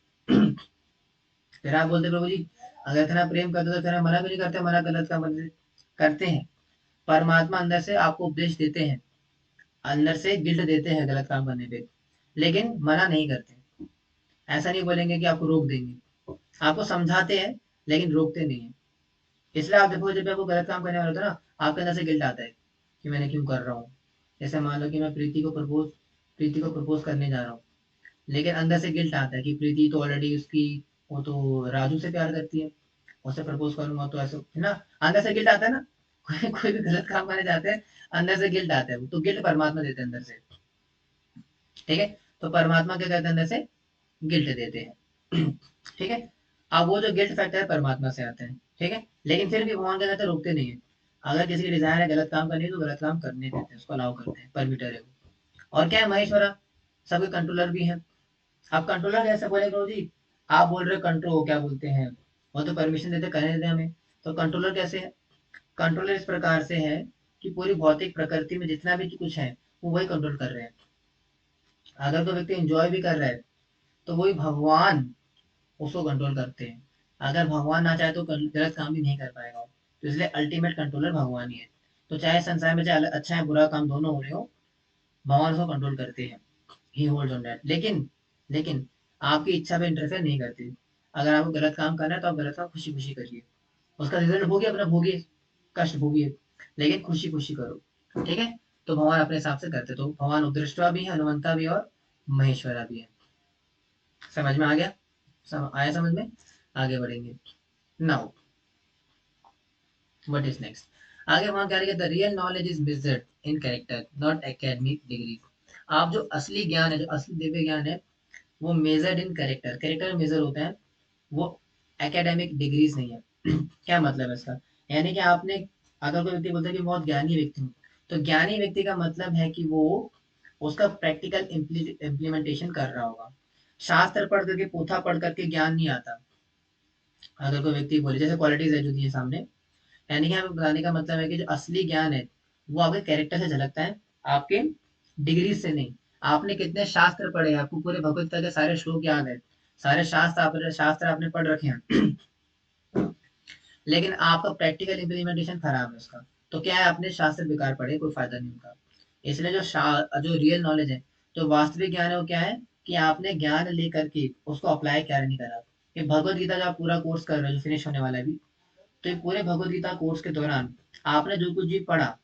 फिर आप बोलते प्रभु जी, अगर इतना प्रेम करते तो फिर हम मना भी नहीं करते, मना गलत काम करते हैं। परमात्मा अंदर से आपको उपदेश देते हैं, अंदर से गिल्ट देते हैं गलत काम करने पे, लेकिन मना नहीं करते। ऐसा नहीं बोलेंगे कि आपको रोक देंगे, आपको समझाते हैं लेकिन रोकते नहीं है। इसलिए आप देखो, जब आपको गलत काम करने वाला होता है ना, आपके अंदर से गिल्ट आता है कि मैंने क्यों कर रहा हूँ। जैसे मान लो कि मैं प्रीति को प्रपोज करने जा रहा हूँ, लेकिन अंदर से गिल्ट आता है कि प्रीति तो ऑलरेडी उसकी, वो तो राजू से प्यार करती है, उससे प्रपोज करूंगा तो ऐसा, है ना, अंदर से गिल्ट आता है ना। कोई भी गलत काम करने जाते हैं, अंदर से गिल्ट आता है, वो तो गिल्ट परमात्मा देते हैं अंदर से, ठीक है। तो परमात्मा क्या कहते हैं, अंदर से गिल्ट देते हैं। ठीक है। अब वो जो गिल्ट फैक्टर है परमात्मा से आता है, ठीक है, लेकिन फिर भी भगवान क्या कहते हैं, रोकते नहीं है। अगर किसी की डिजायर है गलत काम करनी है, तो गलत काम करने देते हैं, उसको अलाउ करते हैं, परमिटर है वो। और क्या है, महेश्वरा, सबके कंट्रोलर भी है। आप कंट्रोलर कैसे बोले गुरु जी, आप बोल रहे हो कंट्रोल, क्या बोलते हैं, वो तो परमिशन देते, करने देते हमें, तो कंट्रोलर कैसे है? कंट्रोलर इस प्रकार से है कि पूरी भौतिक प्रकृति में जितना भी कुछ है, वो वही कंट्रोल कर रहे हैं। अगर कोई व्यक्ति एंजॉय भी कर रहा है, तो वही भगवान उसको कंट्रोल करते हैं। अगर भगवान ना चाहे तो गलत काम भी नहीं कर पाएगा, तो इसलिए अल्टीमेट कंट्रोलर भगवान ही है। तो चाहे संसार में चाहे अच्छा है बुरा काम दोनों हो रहे हो, भगवान उसको कंट्रोल करते हैं, ही होल्ड्स ऑन दैट। लेकिन आपकी इच्छा पे इंटरफेयर नहीं करते। अगर आपको गलत काम करना है तो आप गलत काम खुशी खुशी करिए, उसका रिजल्ट भोगिए, अपना भोगिए, कष्ट भोगिए, लेकिन खुशी खुशी करो, ठीक है। तो भगवान अपने हिसाब से करते, तो भगवान उदृष्टवा भी है, हनुमंता भी है और महेश्वरा भी है। समझ में आ गया? आया समझ में? आगे बढ़ेंगे। Now what is next? आगे वहां क्या लिखा, the real knowledge is measured in character not academic degree. आप जो असली ज्ञान है, जो असली दिव्य ज्ञान है, वो measured in character, character measure होता है, वो एकेडमिक डिग्रीज नहीं है। क्या मतलब है इसका? यानी कि आपने, अगर कोई व्यक्ति बोलता है कि बहुत ज्ञानी व्यक्ति हूँ, तो ज्ञानी व्यक्ति का मतलब है कि वो उसका प्रैक्टिकल इम्प्लीमेंटेशन कर रहा होगा। शास्त्र पढ़ करके, पोथा पढ़ करके ज्ञान नहीं आता। अगर कोई व्यक्ति बोले, जैसे क्वालिटीज है जो दी है सामने, यानी कि हमें बताने का मतलब है कि जो असली ज्ञान है, वो आपके कैरेक्टर से झलकता है, आपके डिग्री से नहीं। आपने कितने शास्त्र पढ़े, आपको पूरे भगवत गीता के सारे श्लोक याद है, सारे शास्त्र आपने पढ़ रखे हैं, लेकिन आपका प्रैक्टिकल इम्प्लीमेंटेशन खराब है उसका, तो क्या है, आपने शास्त्र बेकार पढ़े, कोई फायदा नहीं उनका। इसलिए जो रियल नॉलेज है, जो वास्तविक ज्ञान है, वो क्या है, कि आपने ज्ञान लेकर के उसको अप्लाई क्या नहीं करा। ये भगवत गीता जो आप पूरा कोर्स कर रहे हो, जो फिनिश होने वाला है अभी, तो ये पूरे भगवत गीता कोर्स के दौरान आपने जो कुछ भी पढ़ा,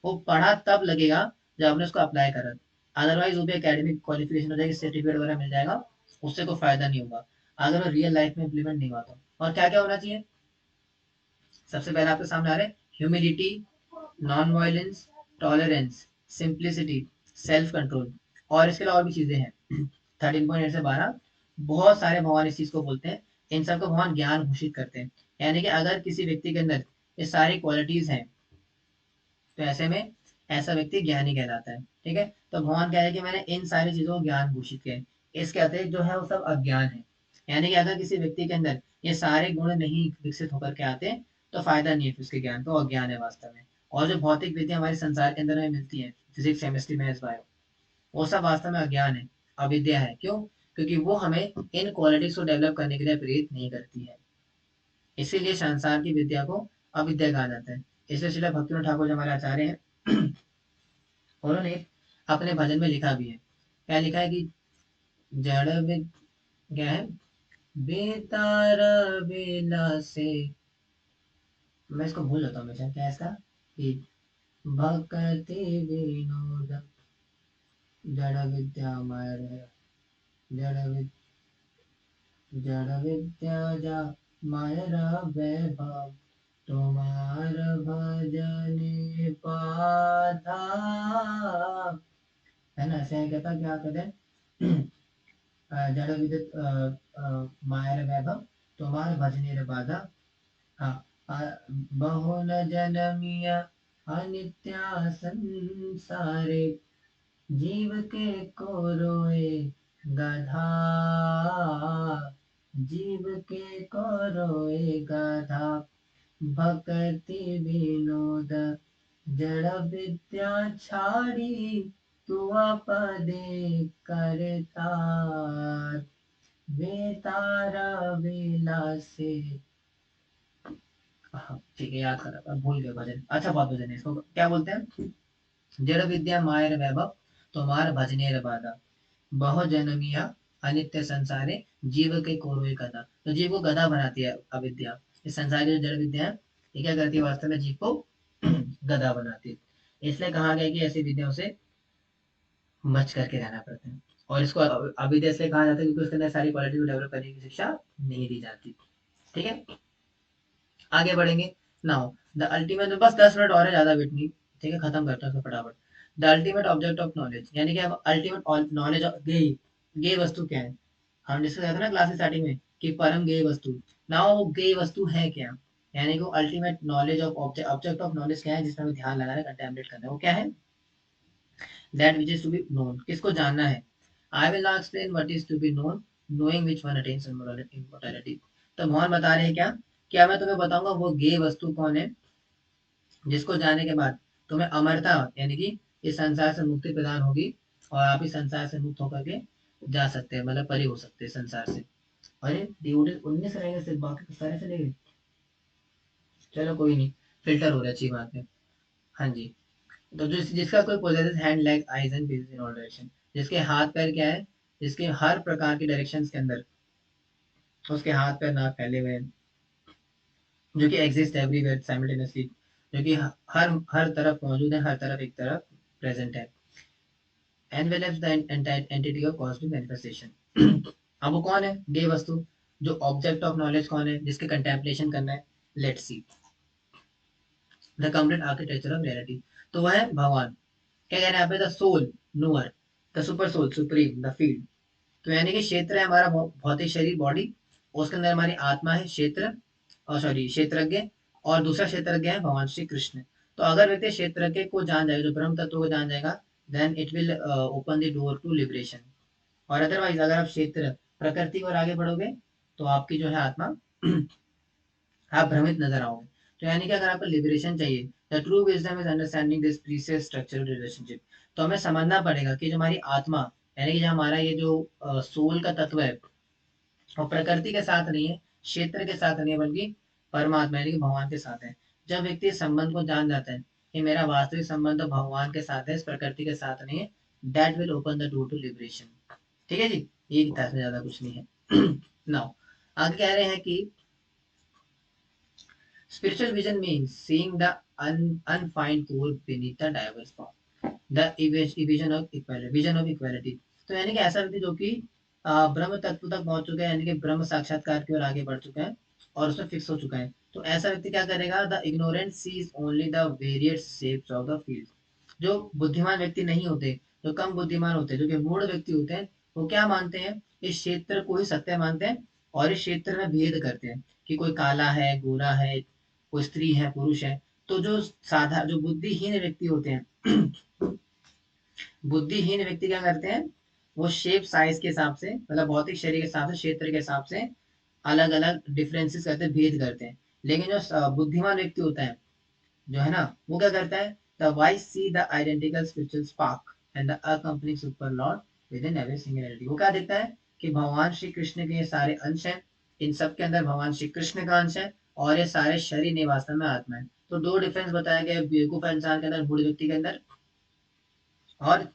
वो पढ़ा तब लगेगा जब आपने उसको अप्लाई करा। अदरवाइज वो भी एकेडमिक क्वालिफिकेशन हो जाएगी, सर्टिफिकेट वगैरह मिल जाएगा, उससे कोई फायदा नहीं होगा अगर वो रियल लाइफ में इम्प्लीमेंट नहीं हुआ तो। और क्या क्या होना चाहिए, सबसे पहले आपके सामने आ रहे हैं, humility, non violence, tolerance, simplicity, self control, और इसके अलावा और भी चीजें हैं। 13.8 से 12 बहुत सारे भगवान इस चीज को बोलते हैं। इन सबको भगवान ज्ञान घोषित करते हैं। यानी कि अगर किसी व्यक्ति के अंदर ये सारी क्वालिटीज हैं, तो ऐसे में ऐसा व्यक्ति ज्ञानी कहलाता है। ठीक है, तो भगवान कह रहे हैं कि मैंने इन सारी चीजों को ज्ञान घोषित किया है, इसके अतिरिक्त जो है वो सब अज्ञान है। यानी कि अगर किसी व्यक्ति के अंदर ये सारे गुण नहीं विकसित होकर के आते, तो फायदा नहीं है फिर उसके ज्ञान, तो अज्ञान है वास्तव में। और जो भौतिक विद्या हमारे संसार के अंदर हमें मिलती है, फिजिक्स, केमिस्ट्री, मैथ्स, बायो, वो सब वास्तव में अज्ञान है, अविद्या है। क्यों? क्योंकि वो हमें इन क्वालिटीज को डेवलप करने के लिए प्रेरित नहीं करती है। इसीलिए संसार की विद्या को अविद्या कहा जाता है। इसलिए श्रील भक्तिनाथ ठाकुर जो हमारे आचार्य हैं, उन्होंने अपने भजन में लिखा भी है। क्या लिखा है कि जड़ विद क्या है, बेतार बेला से, मैं इसको भूल जाता हूँ हमेशा, क्या है इसका, कि भक्ति विनोद जड़ विद्या मायर, जड़ विद जड़ विद्या जा मायरा वैभव, तुम्हार भजने पाधा, है ना। ऐसे कहता क्या कहते हैं, जड़ विद्युत मायर वैभव, तुम्हार भजने रे बाधा। हाँ, बहु न जनमिया अनित्या संसारे, जीव के को रोए गधा, जीव के को रोए गधा, भक्ति विनोद जड़ विद्या छाड़ी, तू अपदे करतार, बेतारा विलासे। हाँ, ठीक है, याद करा, भूल गए भजन। अच्छा, बहुत भजन है, इसको क्या बोलते हैं, जड़ विद्या मायर वैभव, तुम्हार भजनेर बाधा, बहु जनमिया अनित्य संसारे, जीव के कोरोए गधा। तो जीव को गधा बनाती है अविद्या। इस संसार की जो जड़ विद्या है, ये क्या करती है, वास्तव में जीव को गधा बनाती है। इसलिए कहा गया कि ऐसी विद्याओं से बच करके रहना पड़ता है। और इसको अविद्या इसलिए कहा जाता है क्योंकि उसके अंदर सारी क्वालिटी को डेवलप करने की शिक्षा नहीं दी जाती। ठीक है, आगे बढ़ेंगे। नाउ द अल्टीमेट, बस 10 मिनट और है, ज्यादा वेट नहीं। ठीक है, खत्म करते हैं फटाफट। The ultimate object of knowledge, यानी कि अब अल्टीमेट नॉलेज गेय, गेय वस्तु क्या है। हम डिस्कस करते थे ना क्लास स्टार्टिंग में कि परम गेय वस्तु। नाउ वो गेय वस्तु है क्या, यानी कि ultimate knowledge of object, object of knowledge क्या है जिसमें हमें ध्यान लगाना है, कंटेम्पलेट करना है, वो क्या है, that which is to be known, किसको जानना है। I will not explain what is to be known, knowing which one attains इmmortality। तो मोहन बता रहे हैं क्या मैं तुम्हें बताऊंगा वो गेय वस्तु कौन है, जिसको जानने के बाद तुम्हें अमरता, यानी कि इस संसार से मुक्ति प्रदान होगी, और आप इस संसार से मुक्त होकर के जा सकते हैं, मतलब परे हो सकते हैं संसार से। अरे ड्यूटी 19 रहेंगे सिर्फ, बाकी तो सारे चले गए। चलो कोई नहीं, फिल्टर हो रहा है, अच्छी बात है। हाँ जी। तो जिसका कोई possesses hand leg eyes and feels in all direction, जिसके हाथ पैर क्या है, जिसके हर प्रकार के डायरेक्शंस के अंदर उसके हाथ पैर नाक फैले हुए हैं, जो कि एग्जिस्ट एवरीवेयर साइमल्टेनियसली, जो कि हर तरफ मौजूद है, हर तरफ एक तरफ प्रेजेंट है। Envelopes the entity of cosmic manifestation. अब वो कौन है गे वस्तु, जो ऑब्जेक्ट ऑफ नॉलेज कौन है, जिसके कंटेम्पलेशन करना है। Let's see the complete architecture of reality, तो वह है भगवान। क्या कह रहे हैं यहाँ पे, the soul knower, the super soul supreme, the field. तो यानी कि क्षेत्र है हमारा भौतिक शरीर बॉडी, उसके अंदर हमारी आत्मा है क्षेत्र, और सॉरी क्षेत्रज्ञ, और दूसरा क्षेत्रज्ञ है भगवान श्री कृष्ण। तो अगर व्यक्ति क्षेत्रज्ञ को जान जाएगा, जो ब्रह्म तत्व को जान जाएगा, then it will open the door to liberation. और अदरवाइज अगर आप क्षेत्र प्रकृति और आगे बढ़ोगे, तो आपकी जो है आत्मा आप भ्रमित नजर आओगे। तो यानी कि अगर आपको लिबरेशन चाहिए, the true wisdom is understanding this precious structural relationship. तो हमें समझना पड़ेगा कि जो हमारी आत्मा, यानी कि जो हमारा ये जो सोल का तत्व है, और प्रकृति के साथ नहीं है, क्षेत्र के साथ नहीं है, बल्कि परमात्मा यानी कि भगवान के साथ है। जब व्यक्ति इस संबंध को जान जाता है कि मेरा वास्तविक संबंध तो भगवान के साथ है, इस प्रकृति के साथ नहीं है, that will open the door to liberation. ठीक है जी, ये था, इसमें ज्यादा कुछ नहीं है। नाउ आगे कह रहे हैं कि spiritual vision means seeing the unfined core beneath the diverse form. The vision of equality, vision of equality. तो यानी कि ऐसा व्यक्ति जो कि ब्रह्म तत्व तक पहुंच चुका है, यानी कि ब्रह्म साक्षात्कार की ओर आगे बढ़ चुका है और उसमें फिक्स हो चुका है, तो ऐसा व्यक्ति क्या करेगा, the ignorant sees only the varied shapes of the field. जो बुद्धिमान व्यक्ति नहीं होते, जो कम बुद्धिमान होते हैं, जो कि मूढ़ व्यक्ति होते हैं, वो क्या मानते हैं, इस क्षेत्र को ही सत्य मानते हैं और इस क्षेत्र में भेद करते हैं कि कोई काला है, गोरा है, कोई स्त्री है, पुरुष है। तो जो बुद्धिहीन व्यक्ति होते हैं, बुद्धिहीन व्यक्ति क्या करते हैं, वो शेप साइज के हिसाब से, मतलब भौतिक शरीर के हिसाब से, क्षेत्र के हिसाब से अलग अलग डिफरेंसेस करते हैं, भेद करते हैं। लेकिन जो बुद्धिमान व्यक्ति होता है, जो है ना, वो क्या करता है, the wise see the identical spiritual spark and the accompanying super Lord with in every singularity. वो क्या देखता है कि भगवान श्री कृष्ण के ये सारे अंश हैं, इन सब के अंदर भगवान श्री कृष्ण का अंश है और ये सारे शरीर नहीं, वास्तव में आत्मा है। तो दो डिफरेंस बताया गया, बेवकूफ इंसान के अंदर, मूढ़ व्यक्ति के अंदर और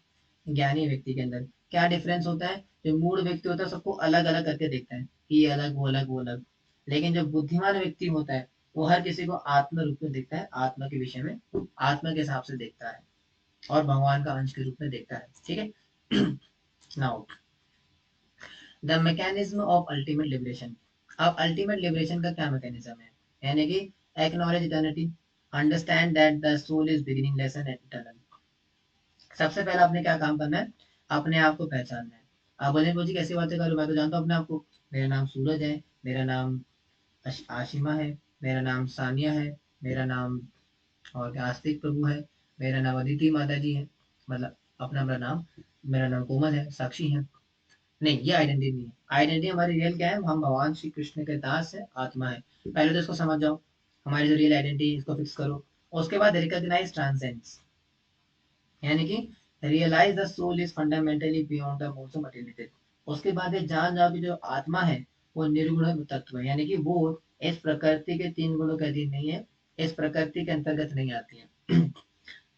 ज्ञानी व्यक्ति के अंदर। क्या डिफरेंस होता है, जो मूड व्यक्ति होता है सबको अलग अलग करके देखता है कि ये अलग, वो अलग, वो अलग। लेकिन जो बुद्धिमान व्यक्ति होता है, वो हर किसी को आत्म रूप में देखता है, आत्मा के विषय में आत्मा के हिसाब से देखता है और भगवान का अंश के रूप में देखता है। ठीक है। Now the mechanism of ultimate liberation. अब अल्टीमेट लिबरेशन का क्या मैकेनिज्म है, यानी कि acknowledge eternity, understand that the soul is beginningless and eternal. सबसे पहले आपने क्या काम करना है, अपने आप को पहचानना है। आप बोले मुझे कैसी बातें करूँ, मैं तो जानता हूँ अपने आप को, मेरा नाम सूरज है, मेरा नाम आशिमा है, मेरा नाम सानिया है, मेरा नाम और क्या आस्तिक प्रभु है, मेरा नाम अदिति माता जी है, मतलब अपना अपना नाम, मेरा नाम कोमल है, साक्षी है। नहीं, ये आइडेंटिटी नहीं है। आइडेंटिटी हमारी रियल क्या है, हम भगवान श्री कृष्ण के दास है, आत्मा है। पहले तो इसको समझ जाओ, हमारी जो रियल आइडेंटिटी है इसको फिक्स करो। उसके बाद रिकॉग्नाइज ट्रांसेंस, यानी कि realise the soul is fundamentally beyond the modes of materiality. उसके बाद ये जान जाओ कि जो आत्मा है वो निर्गुण तत्व है, यानी कि वो इस प्रकृति के तीन गुणों के अधीन नहीं है, इस प्रकृति के अंतर्गत नहीं आती है।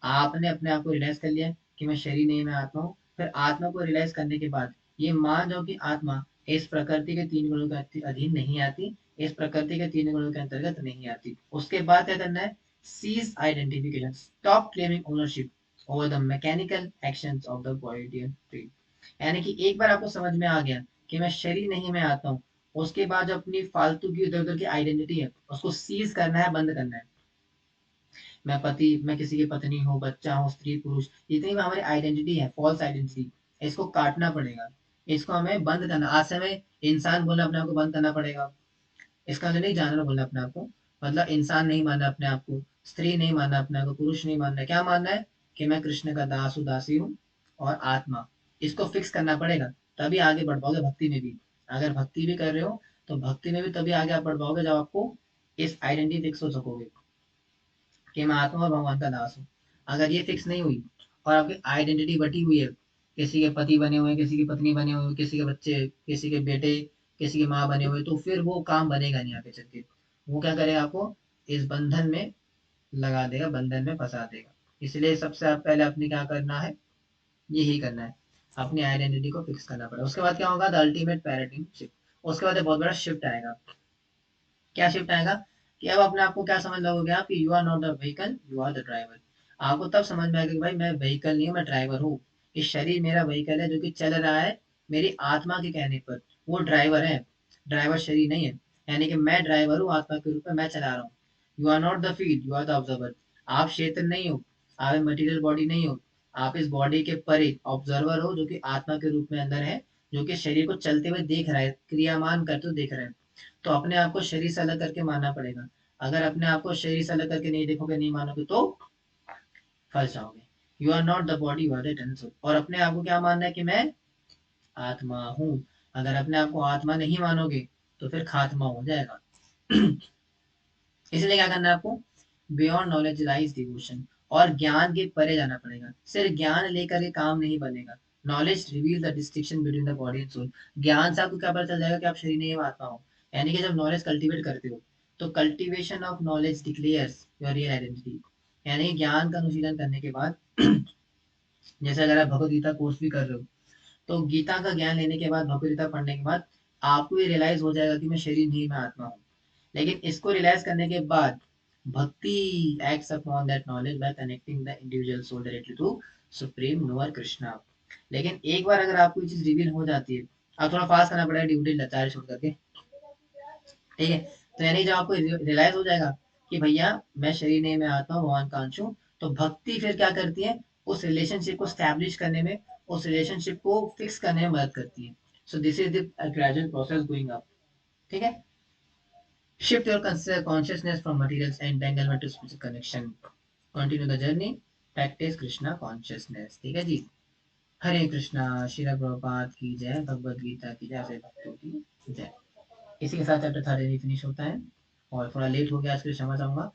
आपने अपने आप को रियलाइज कर लिया कि मैं शरीर नहीं, मैं आत्मा हूँ। फिर आत्मा को रियलाइज करने के बाद ये मान जाओ कि आत्मा इस प्रकृति के तीन गुणों के अधीन नहीं आती, इस प्रकृति के तीन गुणों के अंतर्गत नहीं आती। उसके बाद क्या करना है, cease identification, stop claiming ownership over the mechanical actions of the body and brain. यानी कि एक बार आपको समझ में आ गया कि मैं शरीर नहीं, मैं आता हूँ, उसके बाद जो अपनी फालतू की इधर उधर की आइडेंटिटी है उसको सीज करना है, बंद करना है। मैं पति, मैं किसी की पत्नी हूँ, बच्चा हूँ, स्त्री पुरुष, जितनी भी हमारी आइडेंटिटी है, फॉल्स आइडेंटिटी, इसको काटना पड़ेगा, इसको हमें बंद करना। आज से हमें इंसान बोलना अपने आप को बंद करना पड़ेगा। इसका मतलब नहीं जानवर बोलना अपने आप को, मतलब इंसान नहीं मानना अपने आप को, स्त्री नहीं मानना अपने आप को, पुरुष नहीं मानना। क्या मानना है कि मैं कृष्ण का दास हूँ, दासी हूँ और आत्मा। इसको फिक्स करना पड़ेगा, तभी आगे बढ़ पाओगे भक्ति में भी। अगर भक्ति भी कर रहे हो तो भक्ति में भी तभी आगे आप बढ़ पाओगे जब आपको इस आइडेंटिटी फिक्स हो सकोगे कि मैं आत्मा और भगवान का दास हूँ। अगर ये फिक्स नहीं हुई और आपकी आइडेंटिटी बटी हुई है, किसी के पति बने हुए, किसी की पत्नी बने हुए, किसी के बच्चे, किसी के बेटे, किसी की माँ बने हुए, तो फिर वो काम बनेगा नहीं आगे चल के। वो क्या करेगा, आपको इस बंधन में लगा देगा, बंधन में फंसा देगा। इसलिए सबसे पहले अपने क्या करना है, यही करना है, अपनी आइडेंटिटी को फिक्स करना पड़ेगा। उसके बाद क्या होगा, द अल्टीमेट पैराडाइम शिफ्ट। उसके बाद एक बहुत बड़ा शिफ्ट आएगा। क्या शिफ्ट आएगा कि अब अपने आप को क्या समझ लोगे आप कि you are not the vehicle, you are the driver. आपको तब समझ में आएगा कि भाई मैं व्हीकल नहीं हूँ, मैं ड्राइवर हूँ। इस शरीर मेरा व्हीकल है जो कि चल रहा है मेरी आत्मा के कहने पर, वो ड्राइवर है, ड्राइवर शरीर नहीं है। यानी कि मैं ड्राइवर हूँ, आत्मा के रूप में मैं चला रहा हूँ। You are not the field, you are the observer. आप क्षेत्र नहीं हो, आप मटीरियल बॉडी नहीं हो, आप इस बॉडी के परे ऑब्जर्वर हो, जो कि आत्मा के रूप में अंदर है, जो कि शरीर को चलते हुए देख रहा है, क्रियामान करते हुए देख रहा है। तो अपने आप को शरीर से अलग करके मानना पड़ेगा। अगर अपने आप को शरीर से अलग करके नहीं देखोगे, नहीं मानोगे, तो फंस जाओगे। You are not the body, you are the eternal soul. और अपने आप को क्या मानना है कि मैं आत्मा हूँ। अगर अपने आप को आत्मा नहीं मानोगे तो फिर खात्मा हो जाएगा। इसलिए क्या करना है आपको, बियॉन्ड नॉलेज लाइज डिवोशन, और ज्ञान के परे जाना पड़ेगा। सिर्फ ज्ञान लेकर के काम नहीं बनेगा। Knowledge reveal the distinction between the body and soul. ज्ञान से आपको क्या पता चल जाएगा कि आप शरीर नहीं हो, आत्मा हो। यानी कि जब नॉलेज कल्टीवेट करते हो तो cultivation of knowledge declares your real identity. यानी ज्ञान का अनुशीलन करने के बाद जैसे अगर आप भगवत गीता कोर्स भी कर रहे हो तो गीता का ज्ञान लेने के बाद, भगवद गीता पढ़ने के बाद आपको ये रियलाइज हो जाएगा कि मैं शरीर नहीं, मैं आत्मा हूँ। लेकिन इसको रियलाइज करने के बाद भक्ति acts upon that knowledge by connecting the individual soul directly to supreme knower Krishna. लेकिन एक बार अगर आपको ये चीज रिवील हो जाती है, आप थोड़ा फास्ट करना पड़ेगा ड्यूटी लाचार छोड़ करके, ठीक है। तो यानी जब आपको रियलाइज हो जाएगा कि भैया मैं शरीर नहीं, मैं आत्मा हूँ, भगवान का अंश हूँ, तो भक्ति फिर क्या करती है, उस रिलेशनशिप को स्टैब्लिश करने में, उस रिलेशनशिप को फिक्स करने में मदद करती है। So this is the gradual process going up, ठीक है। Shift your consciousness from materials entanglement to spiritual connection, continue the journey, practice krishna consciousness, ठीक है जी। हरे कृष्णा। श्रील प्रभुपाद की जय, भगवद गीता की जय, सभी भक्तों की जय। इसी के साथ चैप्टर 13 फिनिश होता है, और थोड़ा लेट हो गया इसके लिए क्षमा चाहूंगा।